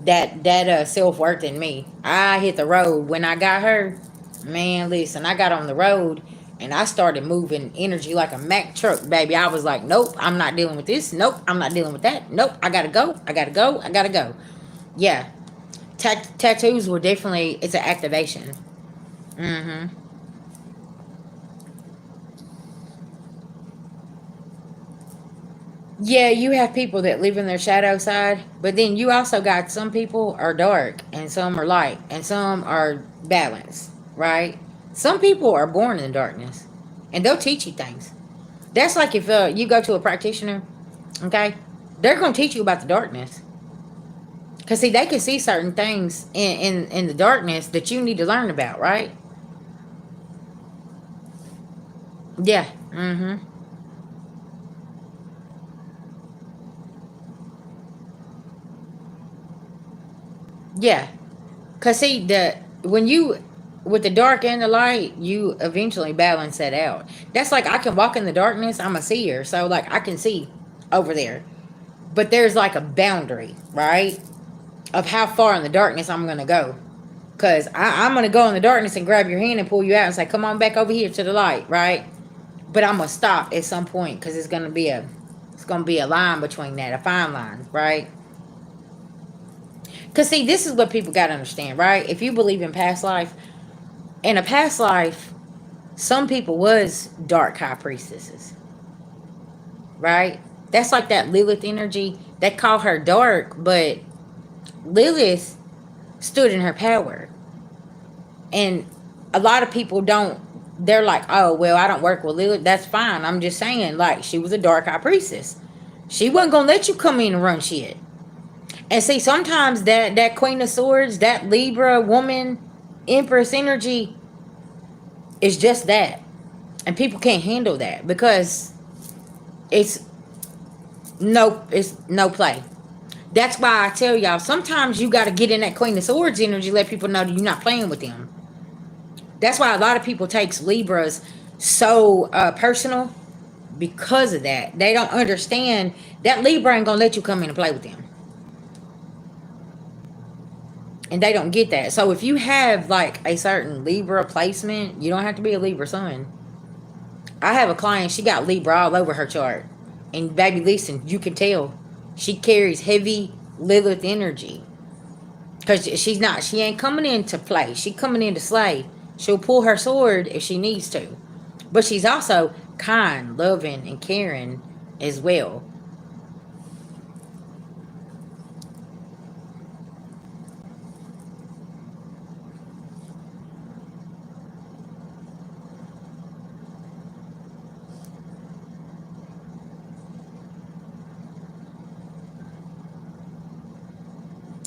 that self worth in me. I hit the road when I got her. Man, listen, I got on the road and I started moving energy like a Mack truck, baby. I was like, nope, I'm not dealing with this. Nope, I'm not dealing with that. Nope, I gotta go. I gotta go. I gotta go. Yeah, tattoos were definitely, it's an activation. Mm-hmm. Yeah, you have people that live in their shadow side, but then you also got some people are dark and some are light and some are balanced, right? Some people are born in darkness and they'll teach you things. That's like if you go to a practitioner, okay? They're going to teach you about the darkness. Because, see, they can see certain things in the darkness that you need to learn about, right? Yeah. Mm-hmm. Yeah. Cause see the when you with the dark and the light, you eventually balance that out. That's like I can walk in the darkness. I'm a seer, so like I can see over there, but there's like a boundary, right, of how far in the darkness I'm gonna go. Cause I'm gonna go in the darkness and grab your hand and pull you out and say, "Come on back over here to the light," right? But I'm gonna stop at some point because it's gonna be a line between that, a fine line, right? Cause see, this is what people gotta understand, right? If you believe in past life, in a past life, some people was dark high priestesses, right? That's like that Lilith energy. They call her dark, but Lilith stood in her power. And a lot of people don't, they're like, oh, well, I don't work with Lilith. That's fine. I'm just saying, like, she was a dark high priestess. She wasn't going to let you come in and run shit. And see, sometimes that Queen of Swords, that Libra woman, Empress energy is just that. And people can't handle that because it's it's no play. That's why I tell y'all sometimes you got to get in that Queen of Swords energy, let people know that you're not playing with them. That's why a lot of people takes Libras so personal because of that. They don't understand that Libra ain't gonna let you come in and play with them. And they don't get that. So if you have like a certain Libra placement, you don't have to be a Libra sun. I have a client, she got Libra all over her chart. And baby, listen, you can tell she carries heavy Lilith energy. Because she ain't coming in to play. She coming in to slay. She'll pull her sword if she needs to. But she's also kind, loving, and caring as well.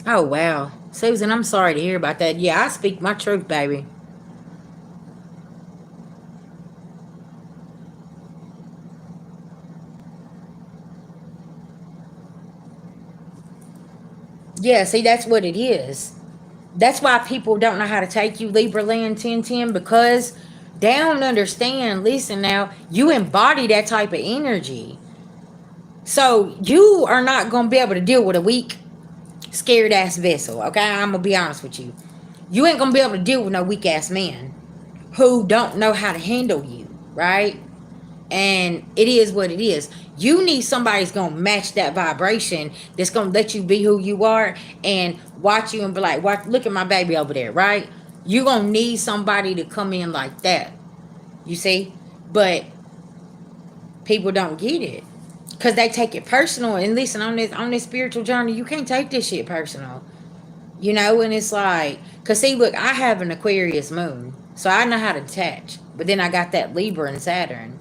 Oh, wow. Susan, I'm sorry to hear about that. Yeah, I speak my truth, baby. Yeah, see, that's what it is. That's why people don't know how to take you, Libra Land 1010, because they don't understand. Listen now, you embody that type of energy. So you are not going to be able to deal with a weak, scared ass vessel. Okay, I'm going to be honest with you. You ain't going to be able to deal with no weak ass man who don't know how to handle you, right? And it is what it is. You need somebody that's gonna match that vibration, that's gonna let you be who you are and watch you and be like, watch, look at my baby over there, right? You gonna need somebody to come in like that. You see? But people don't get it. Cause they take it personal. And listen, on this spiritual journey, you can't take this shit personal. You know, and it's like, cause see, look, I have an Aquarius moon. So I know how to detach. But then I got that Libra and Saturn.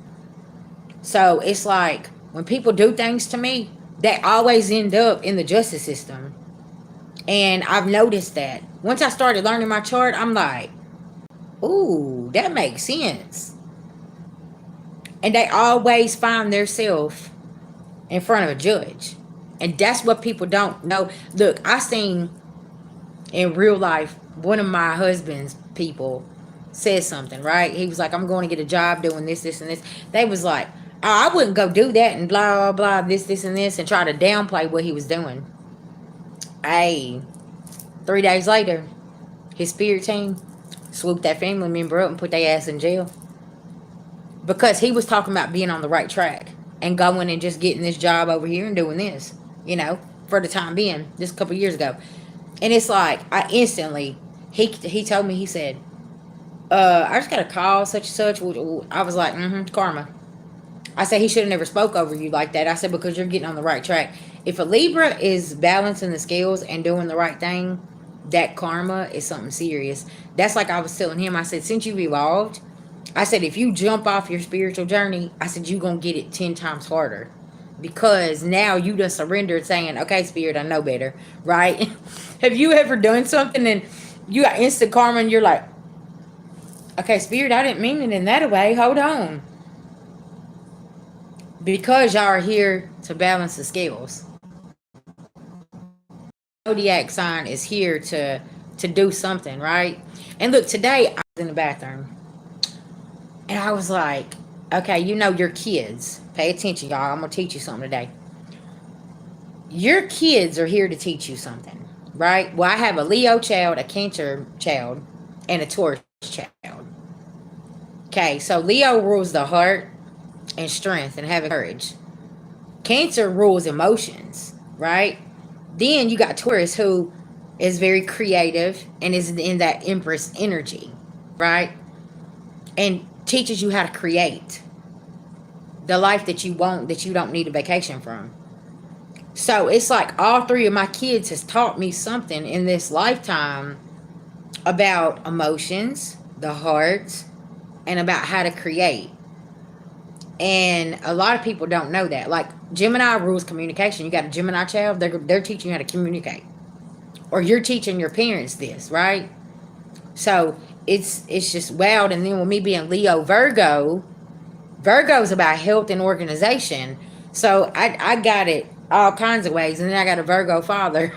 So it's like when people do things to me, they always end up in the justice system. And I've noticed that. Once I started learning my chart, I'm like, ooh, that makes sense. And they always find themselves in front of a judge. And that's what people don't know. Look, I seen in real life, one of my husband's people said something, right? He was like, I'm going to get a job doing this, this, and this. They was like, oh, I wouldn't go do that and blah, blah, blah, this, and this, and try to downplay what he was doing. Hey, 3 days later, his spirit team swooped that family member up and put their ass in jail. Because he was talking about being on the right track and going and just getting this job over here and doing this, for the time being, just a couple years ago. And it's like, I instantly, he told me, he said, I just got a call, such and such. I was like, karma. I said, he should have never spoke over you like that. I said, because you're getting on the right track. If a Libra is balancing the scales and doing the right thing, that karma is something serious. That's like I was telling him. I said, since you've evolved, I said, if you jump off your spiritual journey, I said, you're going to get it 10 times harder. Because now you done surrendered saying, okay, spirit, I know better, right? Have you ever done something and you got instant karma and you're like, okay, spirit, I didn't mean it in that way. Hold on. Because y'all are here to balance the scales. Zodiac sign is here to do something, right? And look, today I was in the bathroom and I was like, okay, your kids. Pay attention, y'all. I'm going to teach you something today. Your kids are here to teach you something, right? Well, I have a Leo child, a Cancer child, and a Taurus child. Okay, so Leo rules the heart and strength and having courage. Cancer rules emotions, right? Then you got Taurus, who is very creative and is in that Empress energy, right? And teaches you how to create the life that you want, that you don't need a vacation from. So it's like all three of my kids has taught me something in this lifetime about emotions, the heart, and about how to create. And a lot of people don't know that. Like Gemini rules communication. You got a Gemini child, they're teaching you how to communicate. Or you're teaching your parents this, right? So it's just wild. And then with me being Leo Virgo's about health and organization. So I got it all kinds of ways. And then I got a Virgo father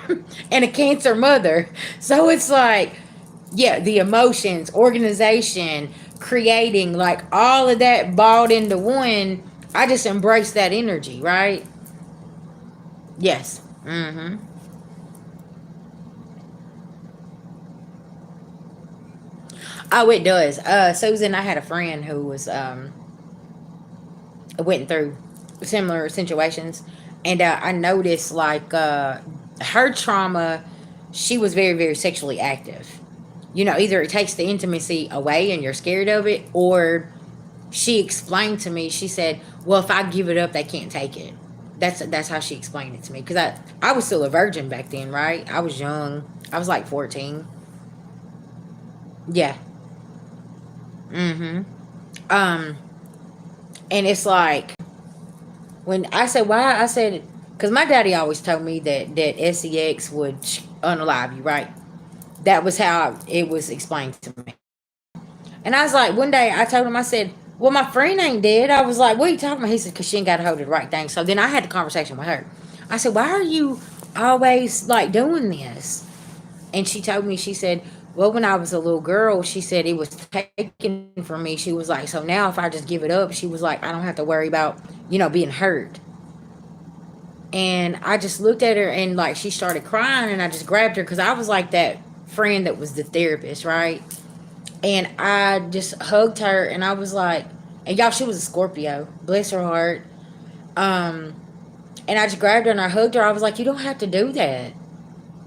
and a Cancer mother. So it's like, yeah, the emotions, organization, creating, like all of that balled into one I just embrace that energy, right? Yes. Mm-hmm. Oh, it does. Susan, I had a friend who was went through similar situations, and I noticed like her trauma. She was very, very sexually active. You know, either it takes the intimacy away and you're scared of it, or she explained to me. She said, "Well, if I give it up, they can't take it." That's how she explained it to me, because I was still a virgin back then, right? I was young. I was like 14. Yeah. Mm-hmm. Um, and it's like when I said why, I said because my daddy always told me that sex would unalive you, right? That was how it was explained to me. And I was like, one day I told him, I said, "Well, my friend ain't dead." I was like, "What are you talking about?" He said, "Because she ain't got to hold the right thing." So then I had the conversation with her. I said, "Why are you always like doing this?" And she told me, she said, "Well, when I was a little girl, she said it was taken from me." She was like, "So now if I just give it up," she was like, "I don't have to worry about, being hurt." And I just looked at her and like she started crying, and I just grabbed her because I was like that friend that was the therapist, right? And I just hugged her and I was like, and y'all, she was a Scorpio, bless her heart. Um, and I just grabbed her and I hugged her. I was like, "You don't have to do that."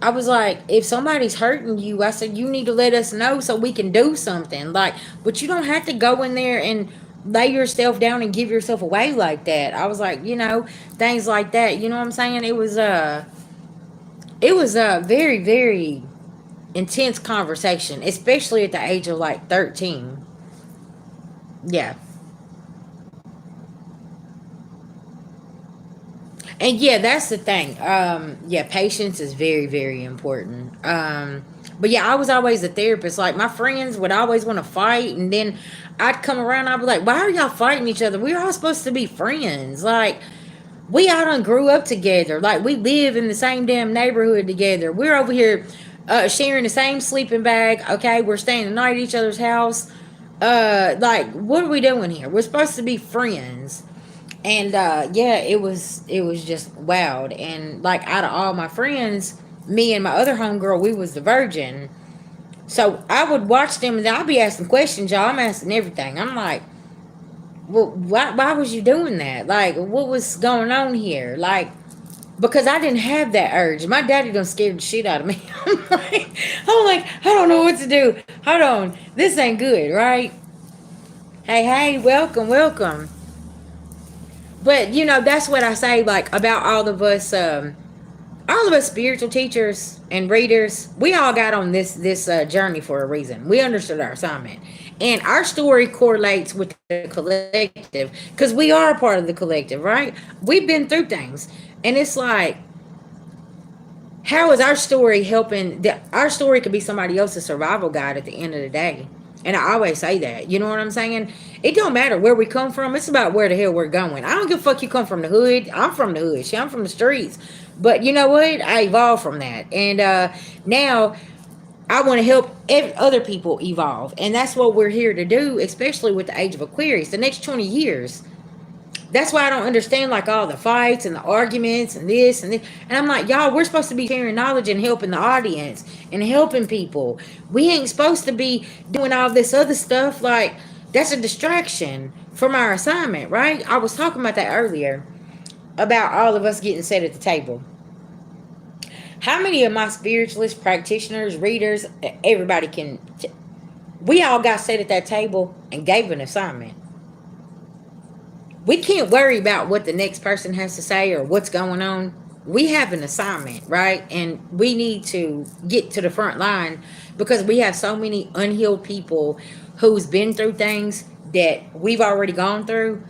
I was like, "If somebody's hurting you," I said, "you need to let us know so we can do something." Like, but you don't have to go in there and lay yourself down and give yourself away like that. I was like, things like that. You know what I'm saying? It was a very, very intense conversation, especially at the age of like 13. Yeah. And yeah, that's the thing. Yeah, patience is very, very important. But yeah, I was always a therapist. Like my friends would always want to fight, and then I'd come around. I'd be like, "Why are y'all fighting each other? We're all supposed to be friends. Like we all done grew up together. Like we live in the same damn neighborhood together. We're over here sharing the same sleeping bag. Okay, we're staying the night at each other's house. Like what are we doing here? We're supposed to be friends." And yeah, it was just wild. And like out of all my friends, me and my other homegirl, we was the virgin. So I would watch them and I'll be asking questions, y'all. I'm asking everything. I'm like, "Well, why was you doing that? Like, what was going on here?" Like, because I didn't have that urge. My daddy done scared the shit out of me. I'm like, I don't know what to do. Hold on, this ain't good, right? Hey, hey, welcome, welcome. But that's what I say, like about all of us spiritual teachers and readers. We all got on this journey for a reason. We understood our assignment, and our story correlates with the collective because we are a part of the collective, right? We've been through things, and it's like, how is our story helping? Our story could be somebody else's survival guide at the end of the day. And I always say that. You know what I'm saying? It don't matter where we come from. It's about where the hell we're going. I don't give a fuck you come from the hood. I'm from the hood. Shit, I'm from the streets. But you know what? I evolved from that. And now I want to help other people evolve. And that's what we're here to do, especially with the age of Aquarius. The next 20 years, that's why I don't understand like all the fights and the arguments and this and this. And I'm like, y'all, we're supposed to be sharing knowledge and helping the audience and helping people. We ain't supposed to be doing all this other stuff. Like, that's a distraction from our assignment, right? I was talking about that earlier about all of us getting set at the table. How many of my spiritualists, practitioners, readers, everybody can. We all got set at that table and gave an assignment. We can't worry about what the next person has to say or what's going on. We have an assignment, right? And we need to get to the front line because we have so many unhealed people who's been through things that we've already gone through,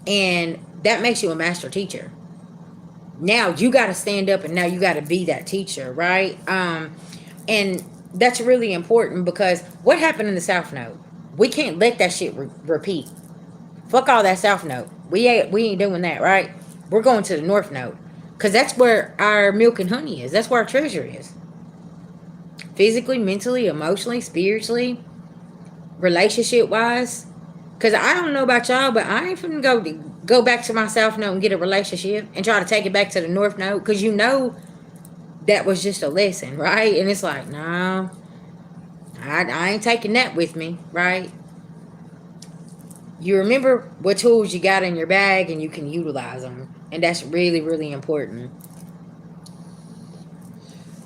and that makes you a master teacher. Now you got to stand up and now you got to be that teacher, right? And that's really important because what happened in the South Node, we can't let that shit repeat. Fuck all that South Node. We ain't doing that, right? We're going to the North Node because that's where our milk and honey is. That's where our treasure is. Physically, mentally, emotionally, spiritually, relationship wise. Because I don't know about y'all, but I ain't finna go go back to my south node and get a relationship and try to take it back to the north node? Because you know that was just a lesson, right? And it's like, no, I ain't taking that with me, right? You remember what tools you got in your bag and you can utilize them. And that's really, really important.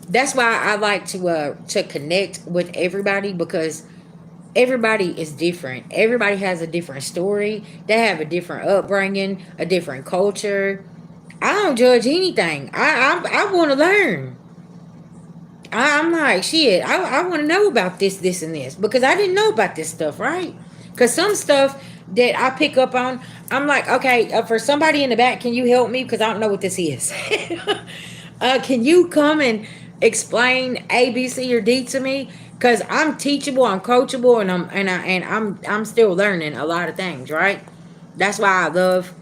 That's why I like to connect with everybody, because everybody is different. Everybody has a different story. They have a different upbringing, a different culture. I don't judge anything. I want to learn. I'm like, shit, I want to know about this, and this, because I didn't know about this stuff, right? Because some stuff that I pick up on, I'm like, okay, for somebody in the back, can you help me? Because I don't know what this is. Can you come and explain A, B, C, or D to me? Because I'm teachable, I'm coachable, and I'm still learning a lot of things, right? That's why I love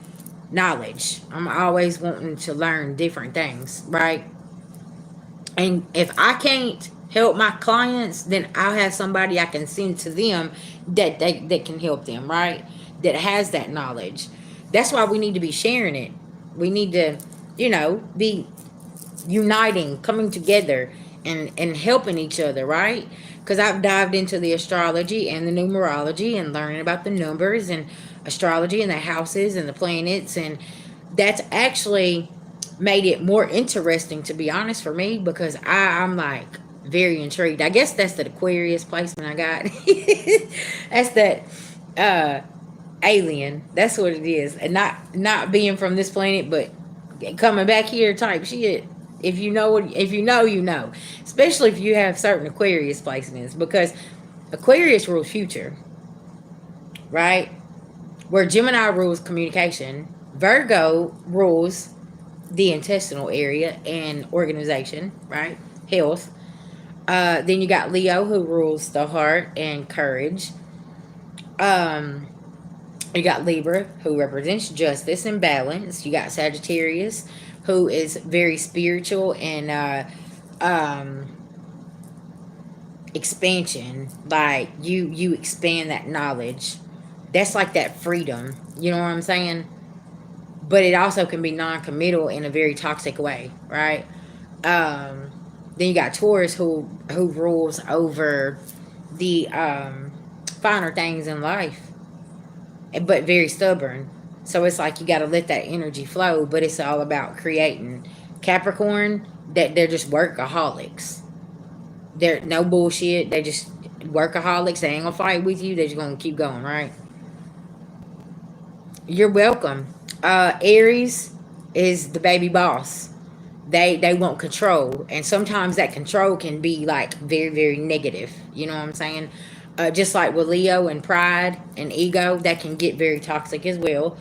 knowledge. I'm always wanting to learn different things, right? And if I can't help my clients, then I'll have somebody I can send to them that can help them, right? That has that knowledge. That's why we need to be sharing it. We need to, be uniting, coming together, and helping each other, right? Because I've dived into the astrology and the numerology and learning about the numbers and astrology and the houses and the planets, and that's actually made it more interesting, to be honest, for me, because I'm like very intrigued. I guess that's the Aquarius placement I got. That's that uh alien. That's what it is. And not being from this planet, but coming back here type shit. If you know what, if you know, you know. Especially if you have certain Aquarius placements, because Aquarius rules future, right? Where Gemini rules communication, Virgo rules the intestinal area and organization, right? Health. Then you got Leo, who rules the heart and courage. Um, you got Libra, who represents justice and balance. You got Sagittarius, who is very spiritual and um, expansion. Like you expand that knowledge. That's like that freedom. You know what I'm saying? But it also can be non-committal in a very toxic way, right? Um, then you got Taurus, who rules over the finer things in life, but very stubborn. So it's like you got to let that energy flow, but it's all about creating. Capricorn, that they're just workaholics. They're no bullshit. They just workaholics. They ain't gonna fight with you. They're just gonna keep going, right? You're welcome. Aries is the baby boss. They want control, and sometimes that control can be like very, very negative. You know what I'm saying? Just like with Leo and pride and ego, that can get very toxic as well.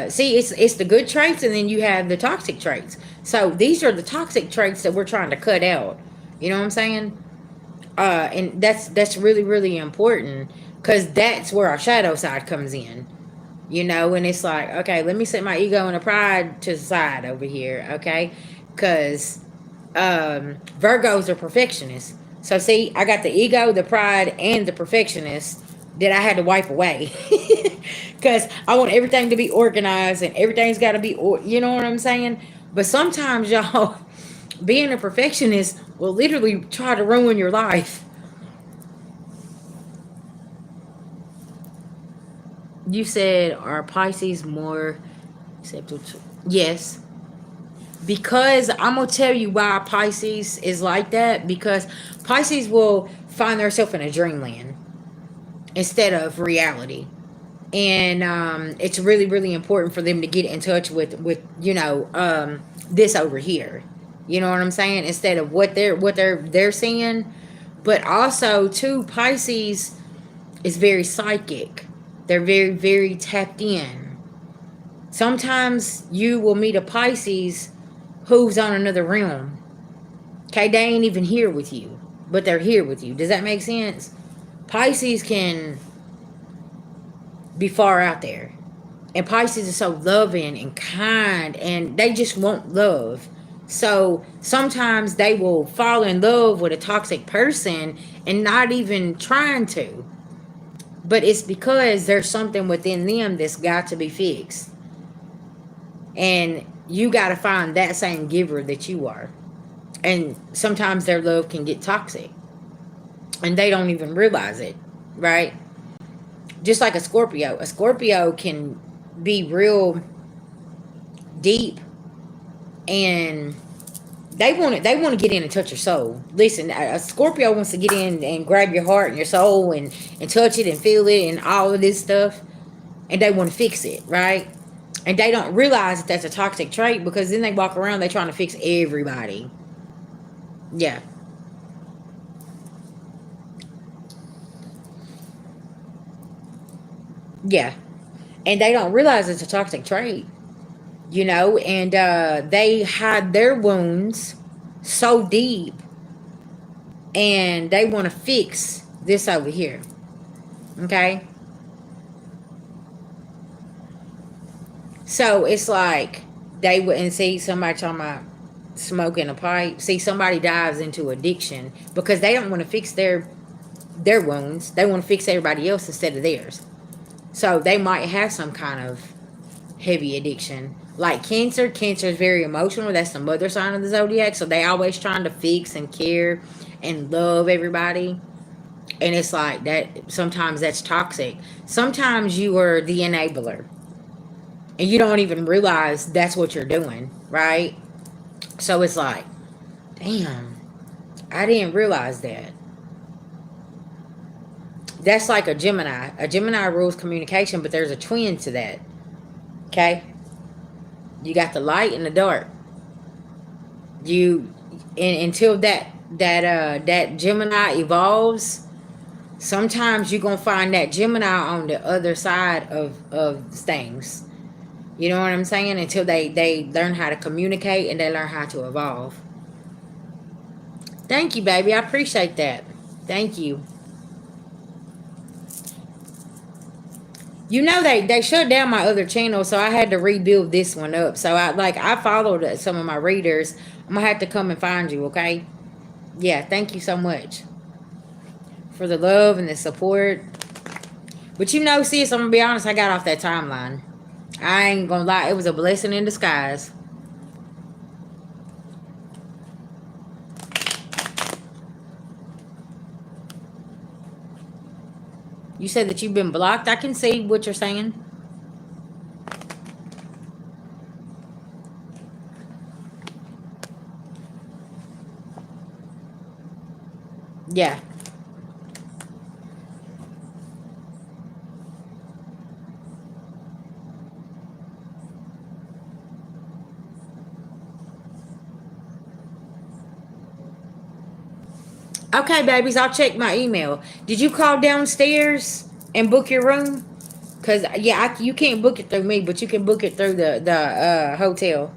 See, it's the good traits, and then you have the toxic traits. So these are the toxic traits that we're trying to cut out. You know what I'm saying? And that's really, really important, because that's where our shadow side comes in. And it's like, okay, let me set my ego and the pride to the side over here, okay? Because Virgos are perfectionists. So see, I got the ego, the pride, and the perfectionist that I had to wipe away. Because I want everything to be organized and everything's got to be, you know what I'm saying? But sometimes, y'all, being a perfectionist will literally try to ruin your life. You said, are Pisces more acceptable to? Yes. Because I'm going to tell you why Pisces is like that. Because Pisces will find themselves in a dreamland instead of reality. And it's really, really important for them to get in touch with this over here. You know what I'm saying? Instead of what they're seeing. But also, too, Pisces is very psychic. They're very, very tapped in. Sometimes you will meet a Pisces who's on another realm. Okay, they ain't even here with you, but they're here with you. Does that make sense? Pisces can be far out there. And Pisces is so loving and kind, and they just want love. So sometimes they will fall in love with a toxic person and not even trying to. But it's because there's something within them that's got to be fixed. And you got to find that same giver that you are. And sometimes their love can get toxic and they don't even realize it, right? Just like a Scorpio. A Scorpio can be real deep, and they want to get in and touch your soul. Listen, a Scorpio wants to get in and grab your heart and your soul and touch it and feel it and all of this stuff, and they want to fix it, right? And they don't realize that that's a toxic trait, because then they walk around, they trying to fix everybody. Yeah. Yeah. And they don't realize it's a toxic trait, and they hide their wounds so deep, and they want to fix this over here. Okay. So it's like they wouldn't see somebody talking about smoking a pipe. See, somebody dives into addiction because they don't want to fix their wounds. They want to fix everybody else instead of theirs. So they might have some kind of heavy addiction. Like Cancer. Cancer is very emotional. That's the mother sign of the zodiac. So they always trying to fix and care and love everybody. And it's like that. Sometimes that's toxic. Sometimes you are the enabler. And you don't even realize that's what you're doing, right? So it's like, damn, I didn't realize that. That's like a Gemini. A Gemini rules communication, but there's a twin to that. Okay? You got the light and the dark. You and until that Gemini evolves, sometimes you're gonna find that Gemini on the other side of things. You know what I'm saying? Until they learn how to communicate and they learn how to evolve. Thank you, baby. I appreciate that. Thank you. They shut down my other channel, so I had to rebuild this one up. So I followed some of my readers. I'm gonna have to come and find you, okay? Yeah, thank you so much for the love and the support. But sis, I'm gonna be honest, I got off that timeline. I ain't gonna lie, it was a blessing in disguise. You said that you've been blocked. I can see what you're saying. Yeah. Okay, babies, I'll check my email. Did you call downstairs and book your room? Cause yeah, you can't book it through me, but you can book it through the hotel.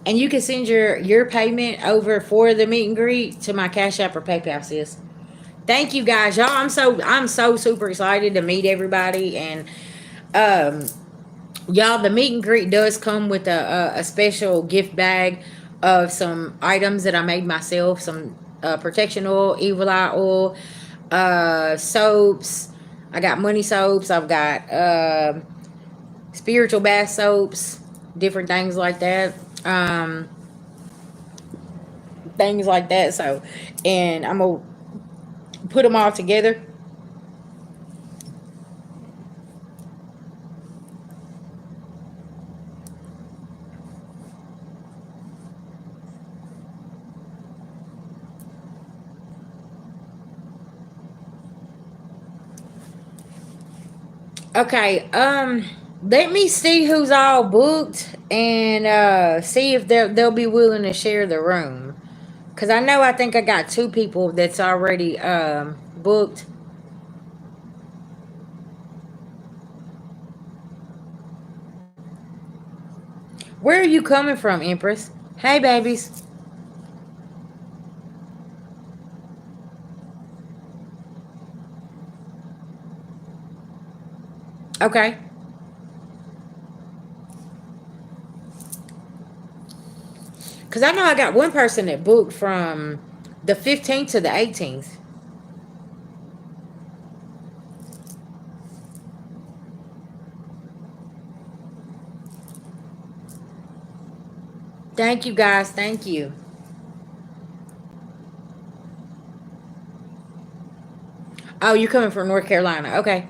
And you can send your payment over for the meet and greet to my Cash App or PayPal, sis. Thank you guys, y'all. I'm so super excited to meet everybody, and um y'all, the meet and greet does come with a special gift bag of some items that I made myself, some protection oil, evil eye oil, soaps. I got money soaps. I've got spiritual bath soaps, different things like that. Um, Things like that. So, and I'm gonna put them all together. Okay. Let me see who's all booked and see if they'll be willing to share the room. Cause I think I got two people that's already booked. Where are you coming from, Empress? Hey, babies. Okay. Because I know I got one person that booked from the 15th to the 18th. Thank you, guys. Thank you. Oh, you're coming from North Carolina. Okay.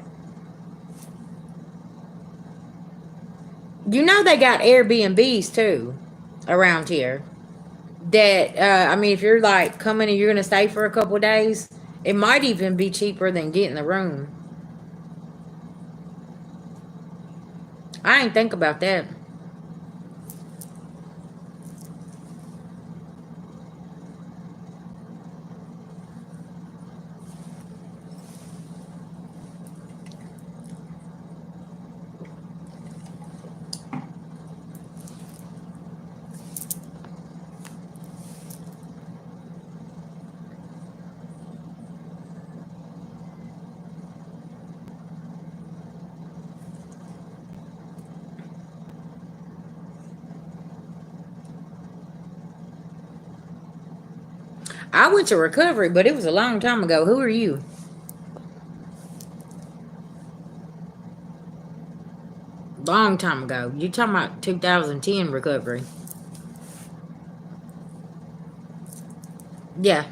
You know they got Airbnbs too around here. That I mean, if you're like coming and you're gonna stay for a couple of days, it might even be cheaper than getting the room. I ain't think about that. I went to recovery, but it was a long time ago. Who are you? Long time ago. You talking about 2010 recovery? Yeah.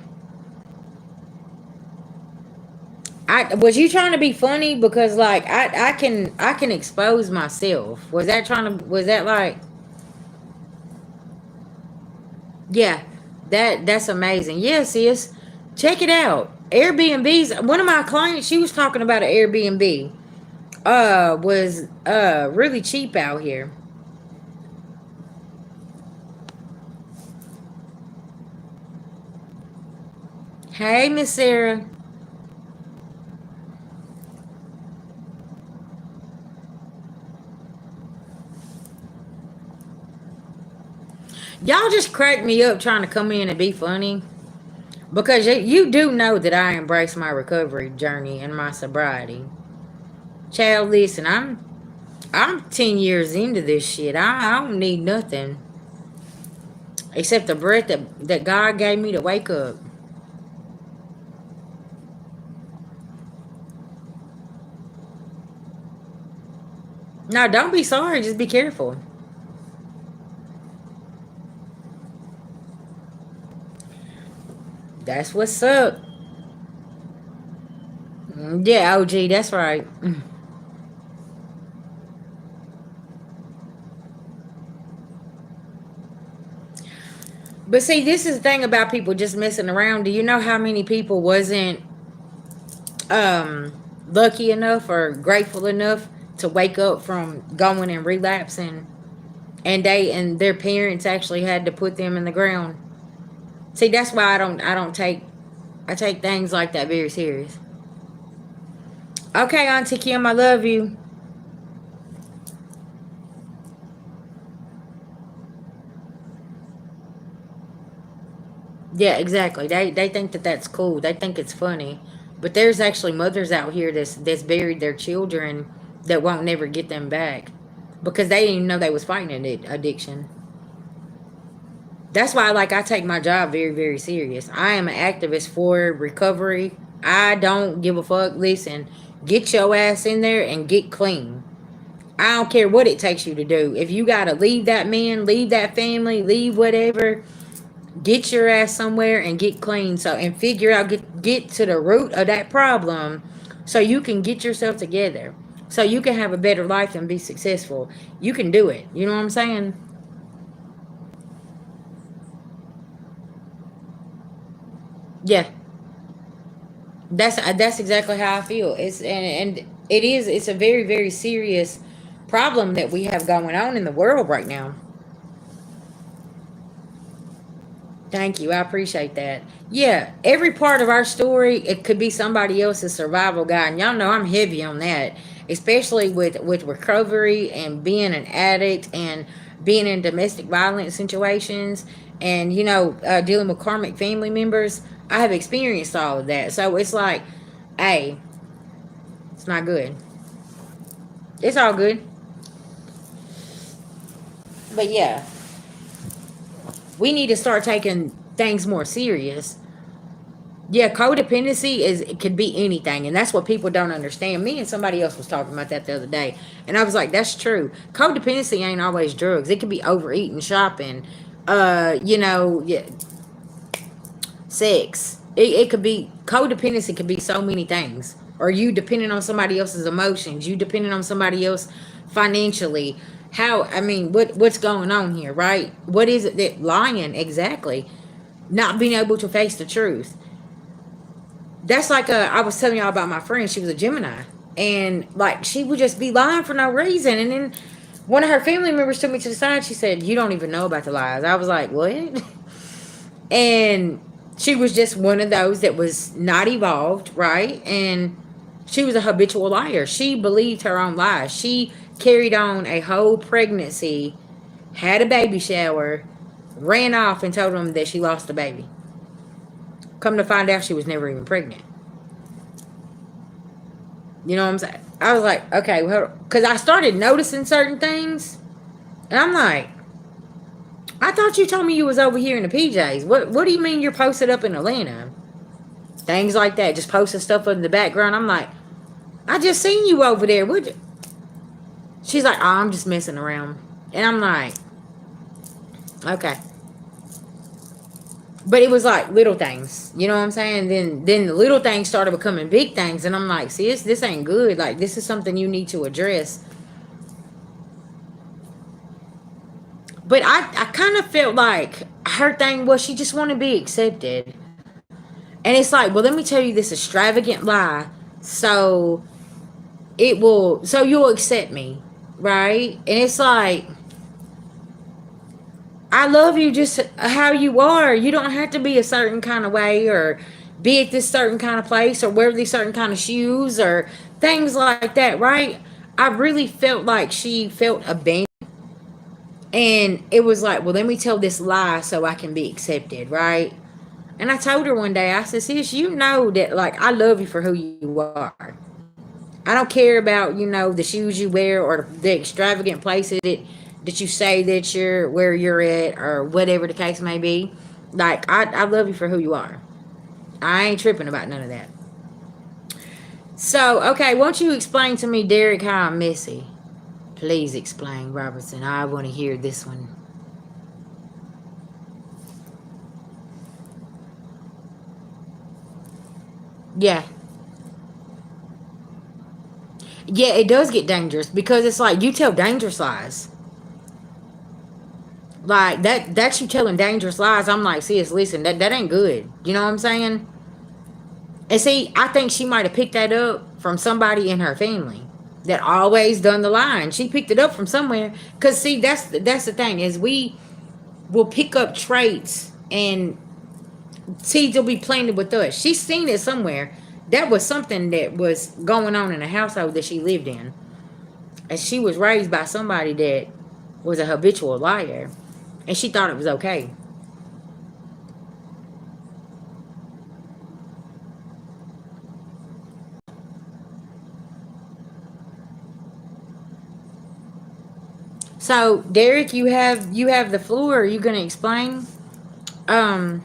I was you trying to be funny because like I can expose myself. Was that trying to was that like yeah, that's amazing. Yes, sis. Check it out. Airbnbs. One of my clients, she was talking about an Airbnb. Was really cheap out here. Hey, Miss Sarah. Y'all just crack me up trying to come in and be funny. Because you do know that I embrace my recovery journey and my sobriety. Child, listen, I'm 10 years into this shit. I don't need nothing except the breath that God gave me to wake up. No, don't be sorry. Just be careful. That's what's up. Yeah, OG, that's right. But see, this is the thing about people just messing around. Do you know how many people wasn't um lucky enough or grateful enough to wake up from going and relapsing and they and their parents actually had to put them in the ground? See, that's why I don't take I take things like that very serious. Okay, Auntie Kim, I love you. Yeah, exactly. They think that that's cool. They think it's funny, but there's actually mothers out here that's buried their children that won't never get them back because they didn't even know they was fighting an addiction. That's why, like, I take my job very, very serious. I am an activist for recovery. I don't give a fuck. Listen, get your ass in there and get clean. I don't care what it takes you to do. If you gotta leave that man, leave that family, leave whatever, get your ass somewhere and get clean. So and figure out get to the root of that problem, so you can get yourself together, so you can have a better life and be successful. You can do it. You know what I'm saying? Yeah. That's exactly how I feel. And it is it's a very very serious problem that we have going on in the world right now. Thank you. I appreciate that. Yeah, every part of our story, it could be somebody else's survival guide. And y'all know I'm heavy on that, especially with recovery and being an addict and being in domestic violence situations and, dealing with karmic family members. I have experienced all of that. So it's like, hey, it's not good. It's all good. But yeah, We need to start taking things more serious. Yeah, codependency is, it could be anything, and that's what people don't understand. Me and somebody else was talking about that the other day, and I was like, "That's true. Codependency ain't always drugs. It could be overeating, shopping, yeah, sex. It could be codependency. Could be so many things. Or you depending on somebody else's emotions. You depending on somebody else financially. How? I mean, what's going on here, right? What is it that lying exactly? Not being able to face the truth. That's like I was telling y'all about my friend. She was a Gemini, and like she would just be lying for no reason. And then one of her family members took me to the side. She said, "You don't even know about the lies." I was like, "What?" And she was just one of those that was not evolved, right? And she was a habitual liar. She believed her own lies. She carried on a whole pregnancy, had a baby shower, ran off and told them that she lost the baby. Come to find out, she was never even pregnant. You know what I'm saying? I was like, okay, well, because I started noticing certain things, and I'm like, I thought you told me you was over here in the PJs. What do you mean you're posted up in Atlanta? Things like that, just posting stuff in the background. I'm like, I just seen you over there. Would you? She's like, oh, I'm just messing around, and I'm like, okay. But it was like little things, you know what I'm saying? Then the little things started becoming big things, and I'm like, see, this ain't good. Like this is something you need to address. But I kind of felt like her thing was she just wanted to be accepted, and it's like, well, let me tell you this extravagant lie, so so you'll accept me, right? And it's like, I love you just how you are. You don't have to be a certain kind of way or be at this certain kind of place or wear these certain kind of shoes or things like that, right? I really felt like she felt abandoned. And it was like, well, let me tell this lie so I can be accepted, right? And I told her one day, I said, sis, you know that, like, I love you for who you are. I don't care about, the shoes you wear or the extravagant places that you say that you're where you're at or whatever the case may be. Like, I love you for who you are. I ain't tripping about none of that. So, okay, won't you explain to me, Derek, how I'm messy? Please explain, Robertson. I want to hear this one. Yeah. Yeah, it does get dangerous because it's like you tell dangerous lies. Like that's you telling dangerous lies. I'm like, sis, listen, that ain't good. You know what I'm saying? And see, I think she might have picked that up from somebody in her family that always done the line. She picked it up from somewhere. Cause see, that's the thing is we will pick up traits and seeds will be planted with us. She's seen it somewhere. That was something that was going on in the household that she lived in. And she was raised by somebody that was a habitual liar. And she thought it was okay. So, Derek, you have the floor. Are you gonna explain um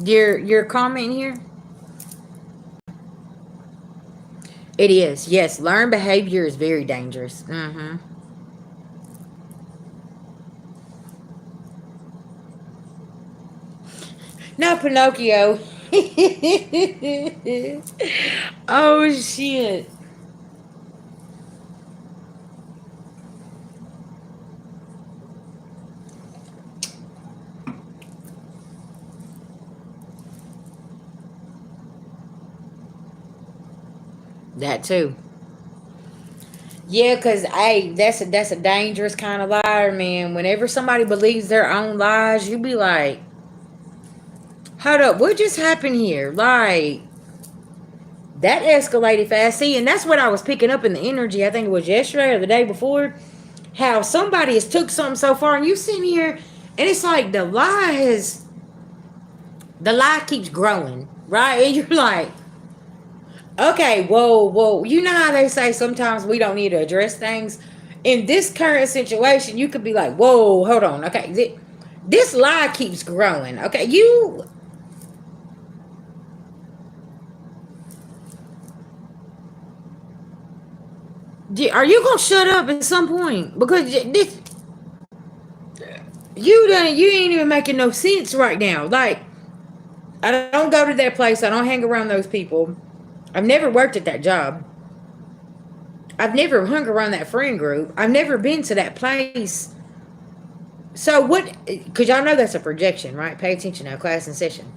your comment here? It is. Yes, learned behavior is very dangerous. Mm-hmm. Not Pinocchio. Oh shit. That too. Yeah, cause hey, that's a dangerous kind of liar, man. Whenever somebody believes their own lies, you be like, hold up, what just happened here? Like that escalated fast. See, and that's what I was picking up in the energy. I think it was yesterday or the day before. How somebody has took something so far, and you sitting here, and it's like the lie keeps growing, right? And you're like, okay, whoa, whoa. You know how they say sometimes we don't need to address things? In this current situation, you could be like, whoa, hold on. Okay. This lie keeps growing. Okay, are you gonna shut up at some point? Because this, you ain't even making no sense right now. Like, I don't go to that place. I don't hang around those people. I've never worked at that job. I've never hung around that friend group. I've never been to that place. So what? Because y'all know that's a projection, right? Pay attention now, class in session.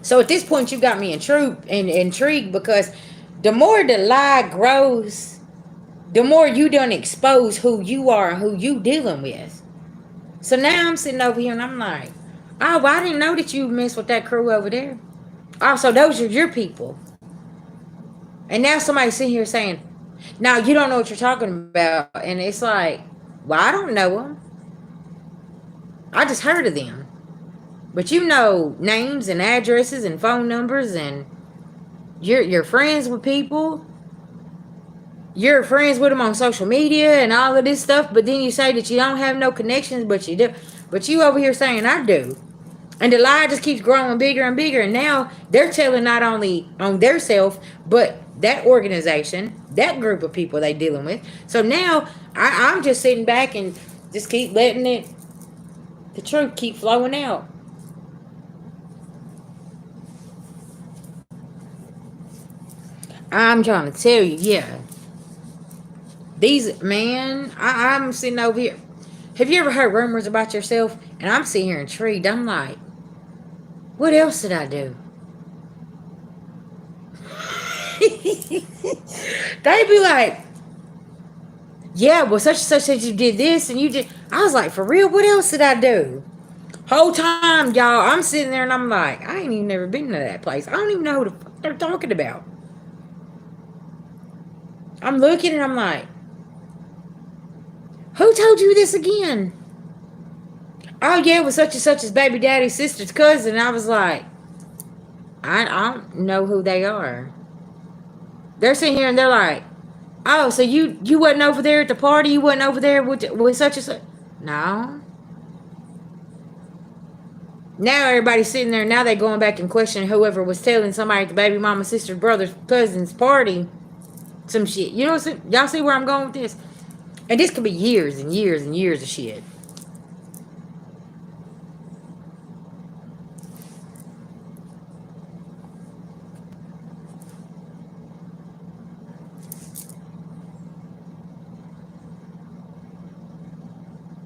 So at this point, you got me intrigued because the more the lie grows, the more you done expose who you are and who you dealing with. So now I'm sitting over here and I'm like, oh, well, I didn't know that you messed with that crew over there. Oh, so those are your people. And now somebody's sitting here saying, now you don't know what you're talking about. And it's like, well, I don't know them. I just heard of them. But you know names and addresses and phone numbers, and you're friends with people. You're friends with them on social media and all of this stuff, but then you say that you don't have no connections, but you do. But you over here saying I do. And the lie just keeps growing bigger and bigger. And now they're telling not only on their self, but that organization, that group of people they dealing with. So now I'm just sitting back and just keep letting the truth keep flowing out. I'm trying to tell you, yeah. These, man, I'm sitting over here. Have you ever heard rumors about yourself? And I'm sitting here intrigued. I'm like, what else did I do? They'd be like, yeah, well, such and such said you did this and you did. I was like, for real? What else did I do? Whole time, y'all, I'm sitting there and I'm like, I ain't even never been to that place. I don't even know who the fuck they're talking about. I'm looking and I'm like, who told you this again? Oh, yeah, it was such and such as baby daddy's sister's cousin. And I was like, I don't know who they are. They're sitting here and they're like, oh, so you wasn't over there at the party? You wasn't over there with such and such? No. Now everybody's sitting there. Now they going back and questioning whoever was telling somebody at the baby mama, sister, brother, cousin's party some shit. You know, y'all see where I'm going with this? And this could be years and years and years of shit.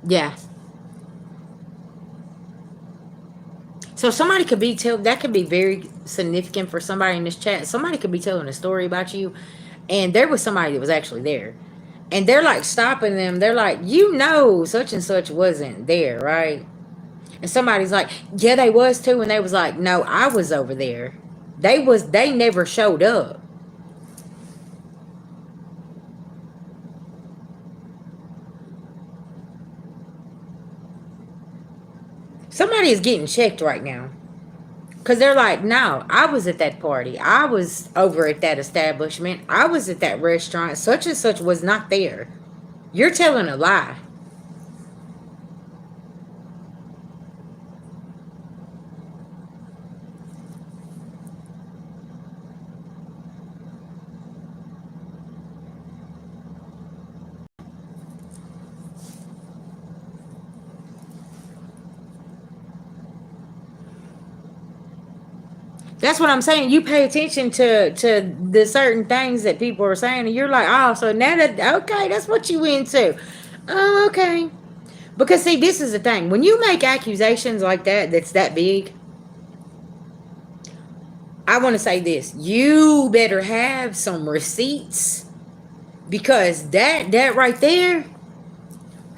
Yeah. So somebody could be that could be very significant for somebody in this chat. Somebody could be telling a story about you, and there was somebody that was actually there, and they're like stopping them. They're like, you know, such and such wasn't there, right? And somebody's like, yeah, they was too, and they was like, no, I was over there. They never showed up. Somebody is getting checked right now. Because they're like, no, I was at that party. I was over at that establishment. I was at that restaurant. Such and such was not there. You're telling a lie. That's what I'm saying. You pay attention to the certain things that people are saying, and you're like, oh, so now that, okay, that's what you into. Oh, okay. Because see, this is the thing. When you make accusations like that, that's that big, I want to say this. You better have some receipts, because that right there,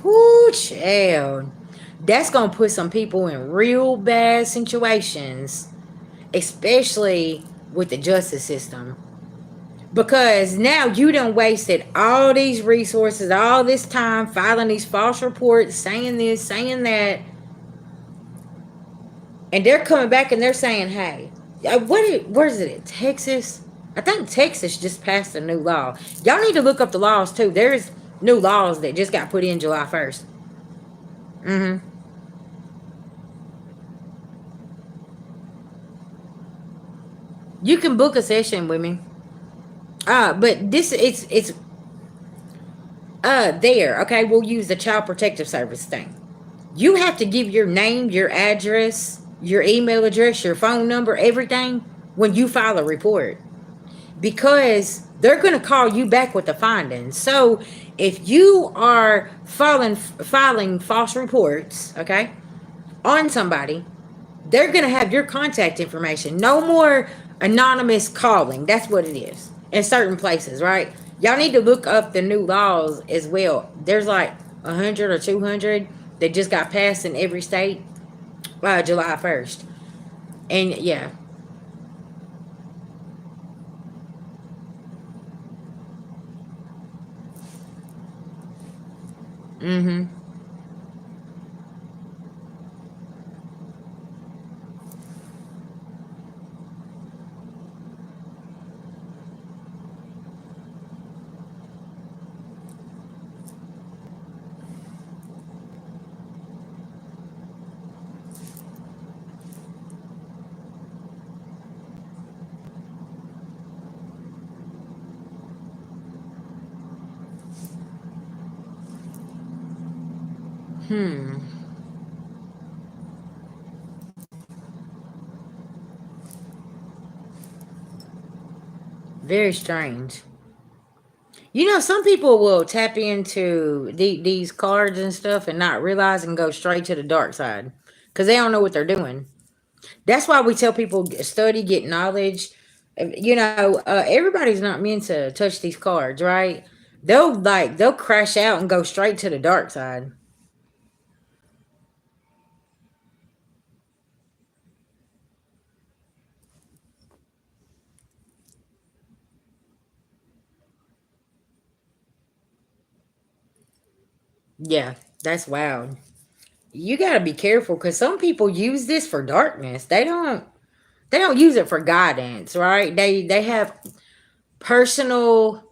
whoo, child, that's gonna put some people in real bad situations, especially with the justice system. Because now you done wasted all these resources, all this time filing these false reports, saying this, saying that, and they're coming back and they're saying, hey, where is it in Texas? I think Texas just passed a new law. Y'all need to look up the laws too. There's new laws that just got put in July 1st. Mm-hmm. You can book a session with me. But this it's there. Okay, we'll use the Child Protective Service thing. You have to give your name, your address, your email address, your phone number, everything when you file a report, because they're going to call you back with the findings. So if you are filing false reports, okay, on somebody, they're going to have your contact information. No more anonymous calling. That's what it is in certain places, right? Y'all need to look up the new laws as well. There's like 100 or 200 that just got passed in every state July 1st. And yeah. Mm-hmm. Hmm. Very strange. You know, some people will tap into these cards and stuff and not realize and go straight to the dark side because they don't know what they're doing. That's why we tell people study, get knowledge. You know, everybody's not meant to touch these cards, right? They'll crash out and go straight to the dark side. Yeah, that's wild. You got to be careful because some people use this for darkness. They don't use it for guidance, right? They have personal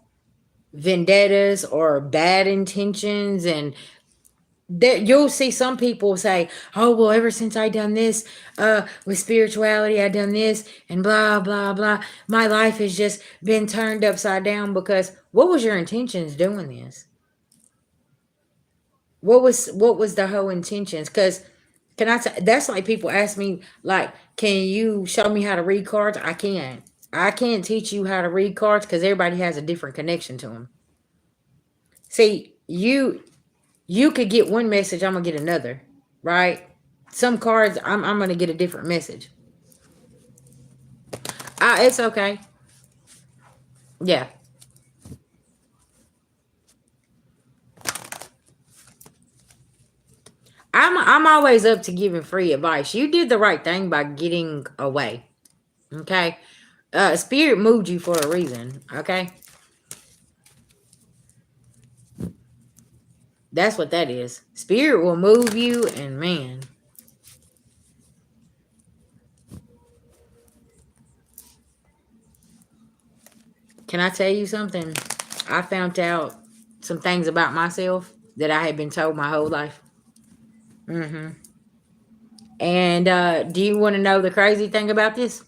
vendettas or bad intentions, and that you'll see some people say, oh well, ever since I done this with spirituality, I done this and blah blah blah, my life has just been turned upside down. Because what was your intentions doing this? What was the whole intentions? Because can I say that's like people ask me like, can you show me how to read cards? I can't teach you how to read cards because everybody has a different connection to them. See, you could get one message, I'm gonna get another, right? Some cards, I'm gonna get a different message. It's okay. Yeah, I'm always up to giving free advice. You did the right thing by getting away. Okay, spirit moved you for a reason. Okay, that's what that is. Spirit will move you, and man, can I tell you something? I found out some things about myself that I had been told my whole life. Hmm. And do you want to know the crazy thing about this?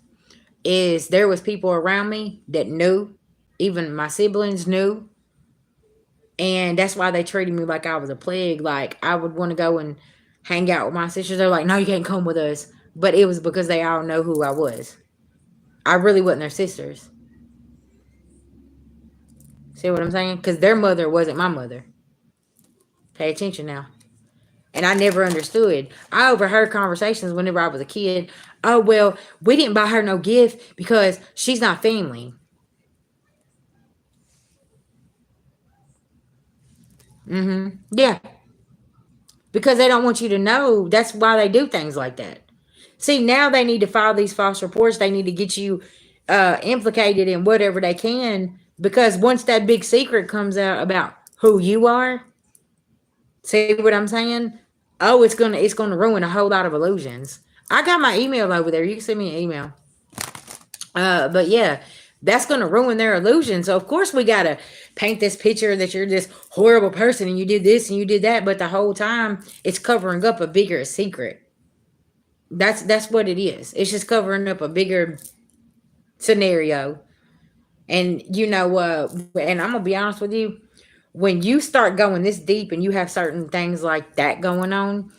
Is there was people around me that knew, even my siblings knew, and that's why they treated me like I was a plague. Like I would want to go and hang out with my sisters. They're like, "No, you can't come with us." But it was because they all know who I was. I really wasn't their sisters. See what I'm saying? Because their mother wasn't my mother. Pay attention now. And I never understood. I overheard conversations whenever I was a kid. Oh well, we didn't buy her no gift because she's not family. Yeah, because they don't want you to know. That's why they do things like that. See, now they need to file these false reports. They need to get you implicated in whatever they can, because once that big secret comes out about who you are, see what I'm saying? Oh, it's gonna ruin a whole lot of illusions. I got my email over there. You can send me an email. But yeah, that's gonna ruin their illusion. So of course we gotta paint this picture that you're this horrible person and you did this and you did that, but the whole time it's covering up a bigger secret. That's what it is. It's just covering up a bigger scenario. And and I'm gonna be honest with you, when you start going this deep and you have certain things like that going on,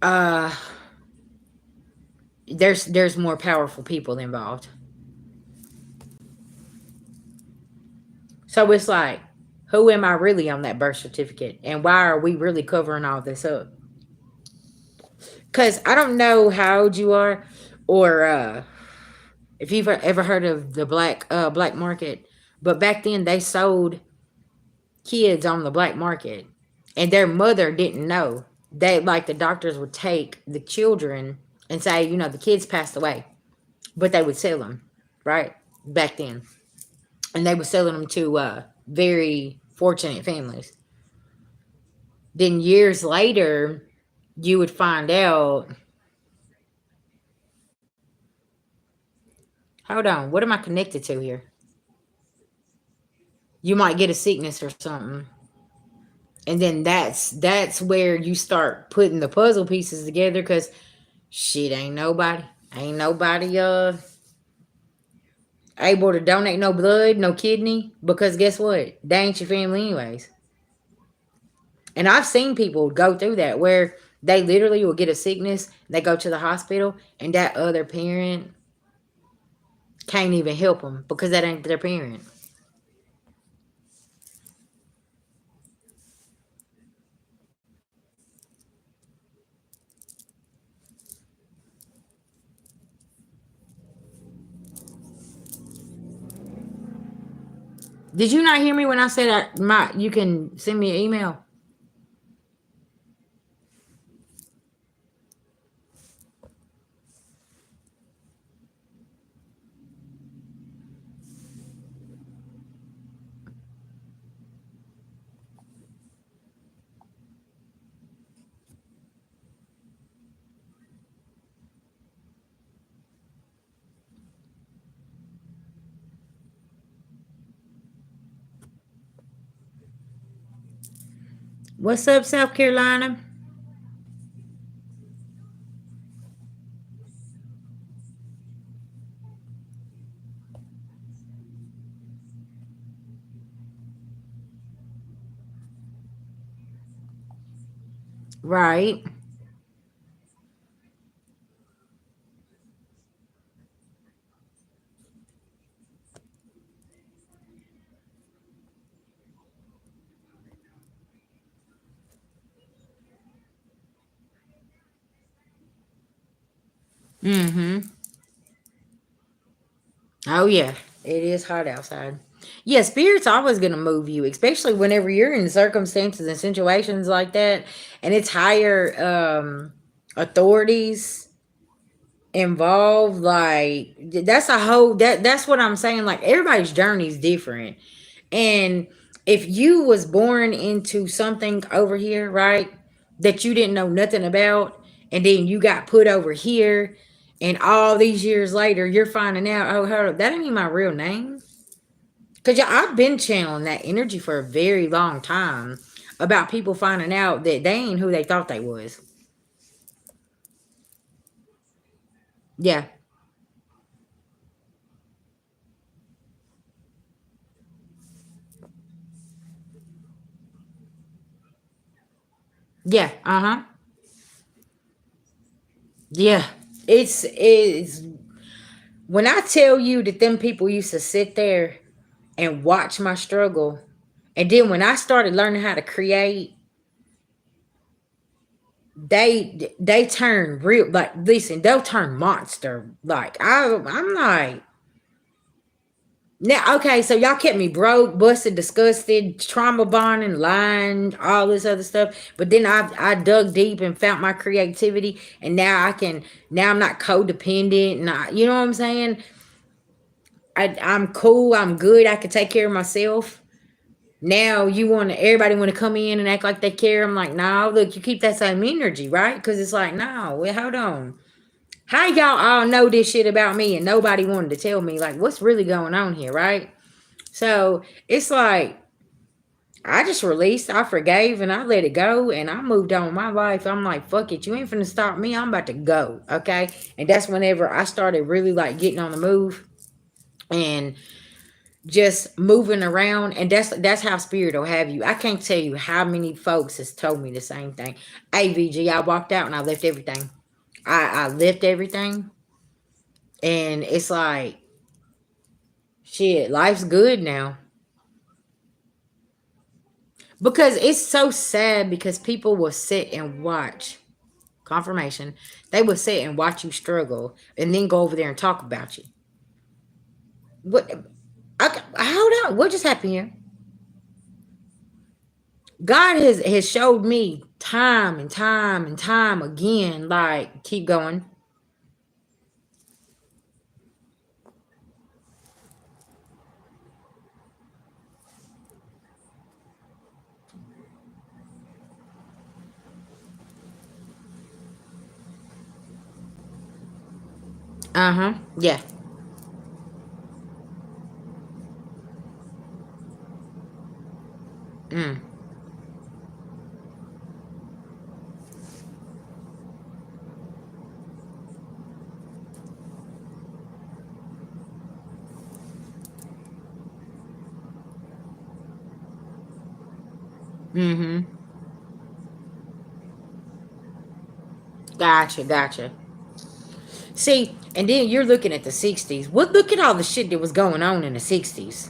uh there's more powerful people involved. So it's like, who am I really on that birth certificate? And why are we really covering all this up? Because I don't know how old you are, or if you've ever heard of the black market, but back then they sold kids on the black market, and their mother didn't know. They, like, the doctors would take the children and say, the kids passed away, but they would sell them, right, back then, and they were selling them to very fortunate families. Then years later, you would find out. Hold on, what am I connected to here? You might get a sickness or something, and then that's where you start putting the puzzle pieces together. Because shit, ain't nobody able to donate no blood, no kidney, because guess what, they ain't your family anyways. And I've seen people go through that, where they literally will get a sickness, they go to the hospital, and that other parent can't even help them because that ain't their parent. Did you not hear me when I said you can send me an email? What's up, South Carolina? Right. Mm-hmm. Oh yeah, it is hot outside. Yeah, spirit's always gonna move you, especially whenever you're in circumstances and situations like that, and it's higher authorities involved. Like, that's a whole that's what I'm saying. Like, everybody's journey is different, and if you was born into something over here, right, that you didn't know nothing about, and then you got put over here, and all these years later you're finding out, oh, hold up, that ain't even my real name. Because, yeah, I've been channeling that energy for a very long time, about people finding out that they ain't who they thought they was. Yeah. Yeah. Uh-huh. Yeah. It's when I tell you that them people used to sit there and watch my struggle, and then when I started learning how to create, they turn real. Like, listen, they'll turn monster. Like, I'm like, now, okay, so y'all kept me broke, busted, disgusted, trauma bonding, lying, all this other stuff. But then I dug deep and found my creativity, and now I'm not codependent, and you know what I'm saying? I'm cool, I'm good, I can take care of myself. Now you want everybody want to come in and act like they care. I'm like, no, look, you keep that same energy, right? Because it's like, no, well, hold on. How y'all all know this shit about me and nobody wanted to tell me? Like, what's really going on here, right? So it's like, I just released, I forgave, and I let it go, and I moved on with my life. I'm like, fuck it, you ain't finna stop me. I'm about to go, okay? And that's whenever I started really like getting on the move and just moving around, and that's how spirit will have you. I can't tell you how many folks has told me the same thing. AVG, I walked out and I left everything. I left everything, and it's like, shit, life's good now. Because it's so sad because people will sit and watch confirmation. They will sit and watch you struggle and then go over there and talk about you. What? Hold on. What just happened here? God has showed me time and time and time again. Like, keep going. Uh huh. Yeah. Mm. Mm-hmm. Gotcha. Gotcha. See, and then you're looking at the '60s. What? Look at all the shit that was going on in the '60s.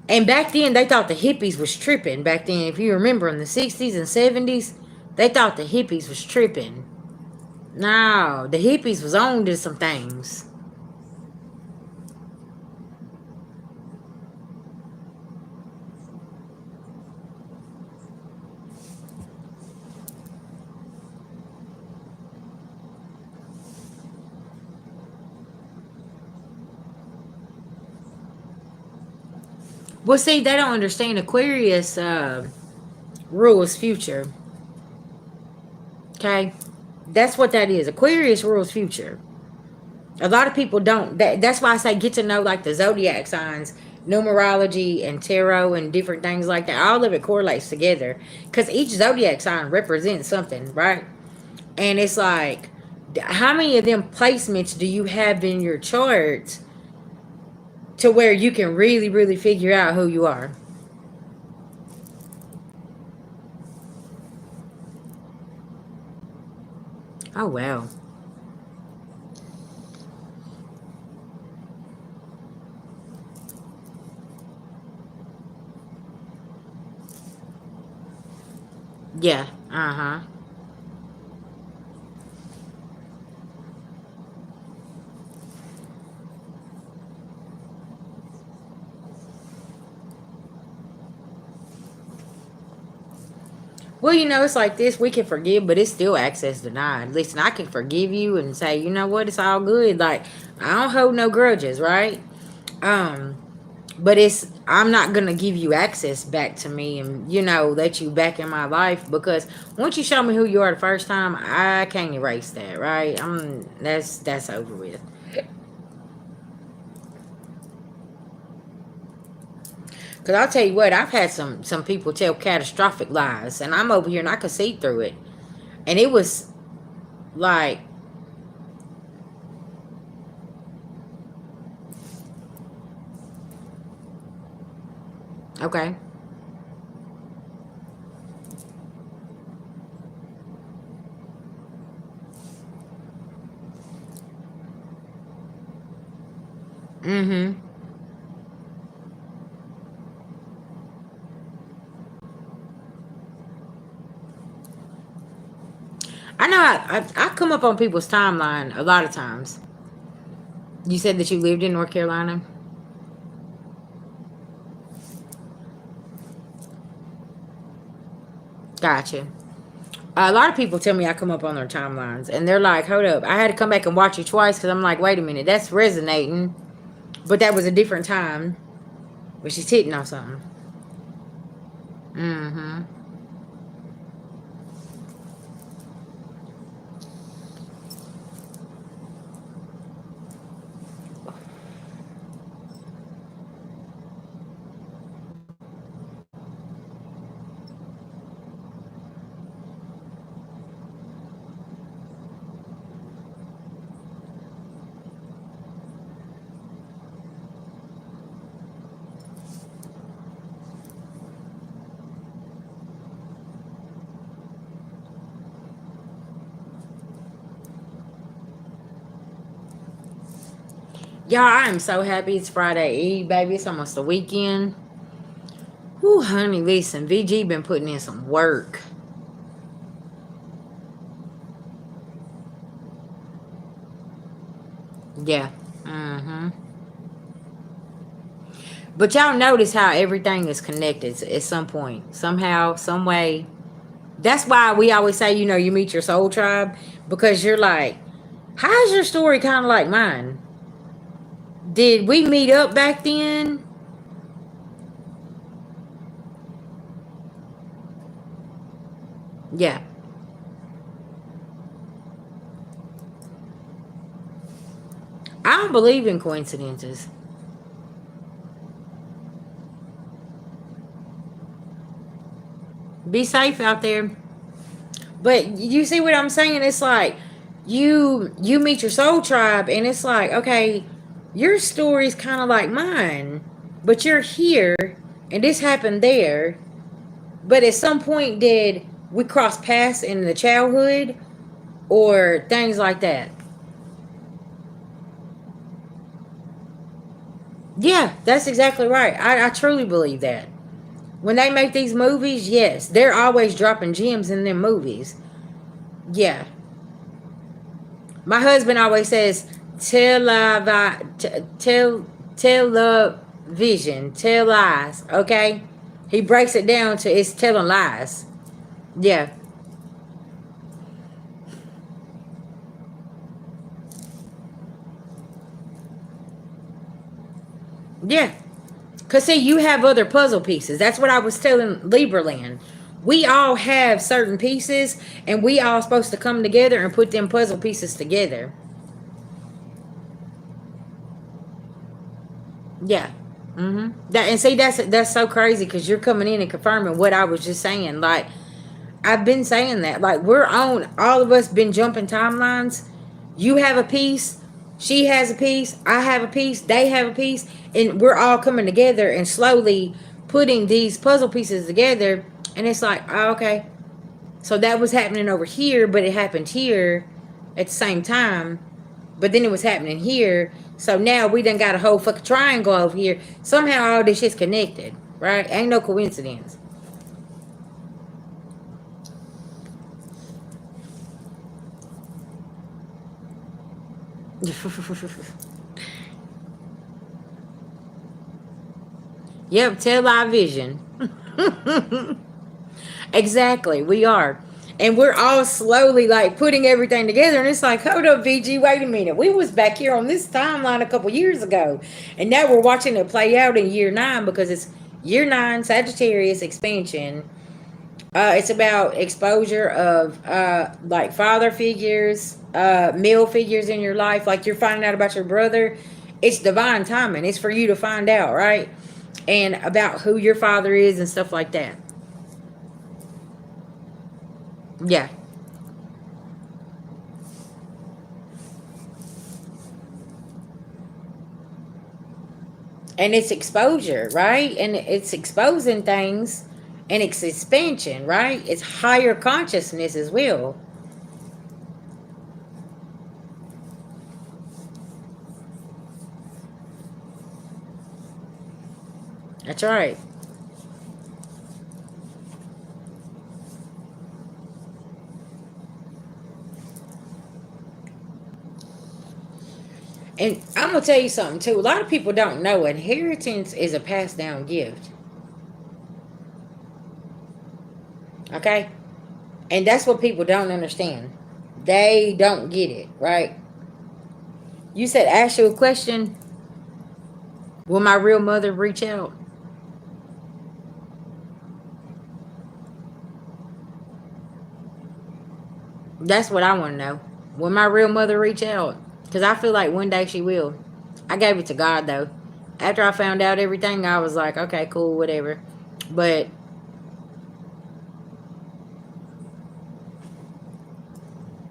And back then, they thought the hippies was tripping. Back then, if you remember in the '60s and '70s, they thought the hippies was tripping. No, the hippies was on to some things. Well, see, they don't understand Aquarius rules future. Okay, that's what that is. Aquarius rules future. A lot of people don't. That's why I say get to know like the zodiac signs, numerology, and tarot, and different things like that. All of it correlates together because each zodiac sign represents something, right? And it's like, how many of them placements do you have in your chart to where you can really, really figure out who you are? Oh wow. Yeah. Uh huh. Well, it's like this. We can forgive, but it's still access denied. Listen, I can forgive you and say, you know what, it's all good. Like, I don't hold no grudges, right? Um, but I'm not gonna give you access back to me and let you back in my life because once you show me who you are the first time, I can't erase that, right? That's over with. Cause I'll tell you what, I've had some people tell catastrophic lies, and I'm over here and I could see through it, and it was like, okay. Mm-hmm. I know I come up on people's timeline a lot of times. You said that you lived in North Carolina. Gotcha. A lot of people tell me I come up on their timelines, and they're like, "Hold up!" I had to come back and watch it twice because I'm like, "Wait a minute, that's resonating," but that was a different time. But she's hitting on something. Mm-hmm. Y'all, I am so happy it's Friday Eve, baby. It's almost the weekend. Whew, honey, listen, VG been putting in some work. Yeah. Mm-hmm. But y'all notice how everything is connected at some point. Somehow, some way. That's why we always say, you meet your soul tribe. Because you're like, how's your story kind of like mine? Did we meet up back then? Yeah. I don't believe in coincidences. Be safe out there. But you see what I'm saying? It's like you meet your soul tribe and it's like, okay, your story's kind of like mine, but you're here and this happened there. But at some point did we cross paths in the childhood or things like that? Yeah, that's exactly right. I truly believe that. When they make these movies, yes, they're always dropping gems in them movies. Yeah. My husband always says, tell the vision, tell lies, okay? He breaks it down to it's telling lies. Yeah. Yeah. Because, see, you have other puzzle pieces. That's what I was telling Lieberland. We all have certain pieces, and we all supposed to come together and put them puzzle pieces together. Yeah. That, and see, that's so crazy because you're coming in and confirming what I was just saying. Like, I've been saying that. Like, we're on, all of us been jumping timelines. You have a piece, she has a piece, I have a piece, they have a piece, and we're all coming together and slowly putting these puzzle pieces together. And it's like, oh, okay. So that was happening over here, but it happened here at the same time. But then it was happening here. So now we done got a whole fucking triangle over here. Somehow all this shit's connected, right? Ain't no coincidence. Yep, tell our vision. Exactly, we are. And we're all slowly like putting everything together, and it's like, hold up, VG, wait a minute. We was back here on this timeline a couple years ago, and now we're watching it play out in year 9 because it's year 9 Sagittarius expansion. It's about exposure of like father figures, male figures in your life. Like you're finding out about your brother. It's divine timing. It's for you to find out, right? And about who your father is and stuff like that. Yeah. And it's exposure, right? And it's exposing things and it's expansion, right? It's higher consciousness as well. That's right. And I'm gonna tell you something too. A lot of people don't know inheritance is a passed down gift. Okay? And that's what people don't understand. They don't get it, right? You said ask you a question. Will my real mother reach out? That's what I want to know. Will my real mother reach out? Because I feel like one day she will. I gave it to God though. After I found out everything, I was like, okay, cool, whatever. But,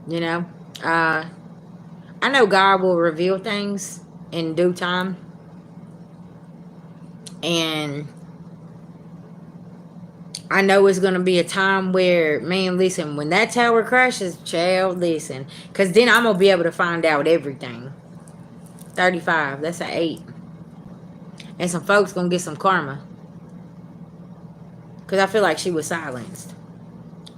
you know, uh, I know God will reveal things in due time. And I know it's gonna be a time where, man, listen, when that tower crashes, child, listen, because then I'm gonna be able to find out everything. 35. That's an 8. And some folks gonna get some karma. Because I feel like she was silenced.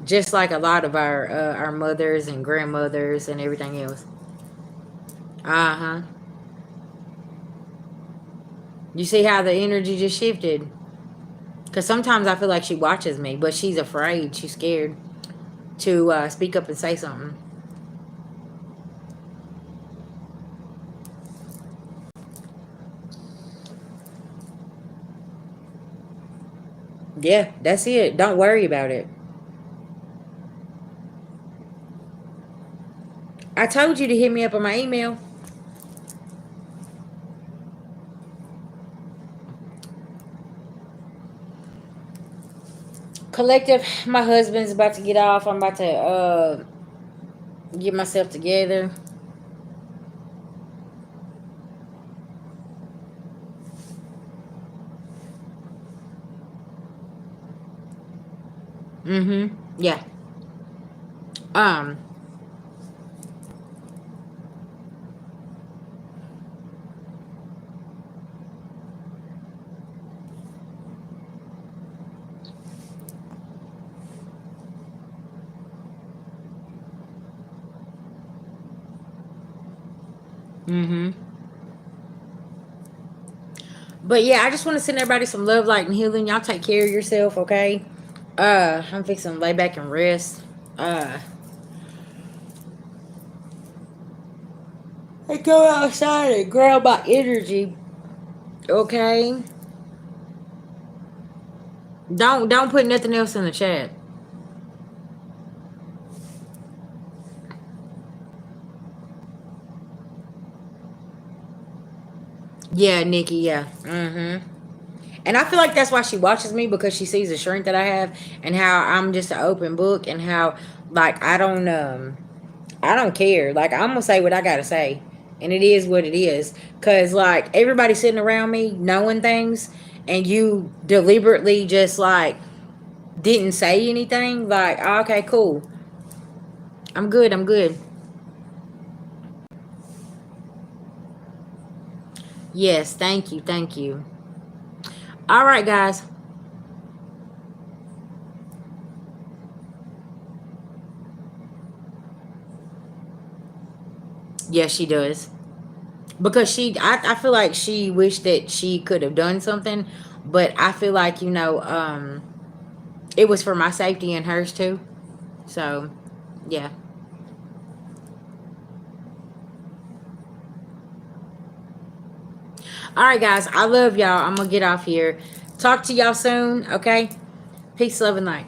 Just like a lot of our mothers and grandmothers and everything else. Uh-huh. You see how the energy just shifted? Because sometimes I feel like she watches me, but she's afraid. She's scared to speak up and say something. Yeah, that's it. Don't worry about it. I told you to hit me up on my email. Collective, my husband's about to get off. I'm about to get myself together. Mm-hmm. Yeah. Um. Mm-hmm. But yeah, I just want to send everybody some love, light, and healing. Y'all take care of yourself, okay? I'm fixing to lay back and rest. I go outside and grab my energy, okay? Don't put nothing else in the chat. Yeah, Nikki. Yeah. Mm-hmm. And I feel like that's why she watches me, because she sees the strength that I have and how I'm just an open book, and how like I don't care. Like, I'm gonna say what I gotta say, and it is what it is. Cause like everybody sitting around me knowing things, and you deliberately just like didn't say anything. Like, oh, okay, cool. I'm good. I'm good. Yes, thank you. Thank you. All right, guys. Yes, she does. Because I feel like she wished that she could have done something, but I feel like, it was for my safety and hers too. So, yeah. All right, guys. I love y'all. I'm going to get off here. Talk to y'all soon, okay? Peace, love, and light.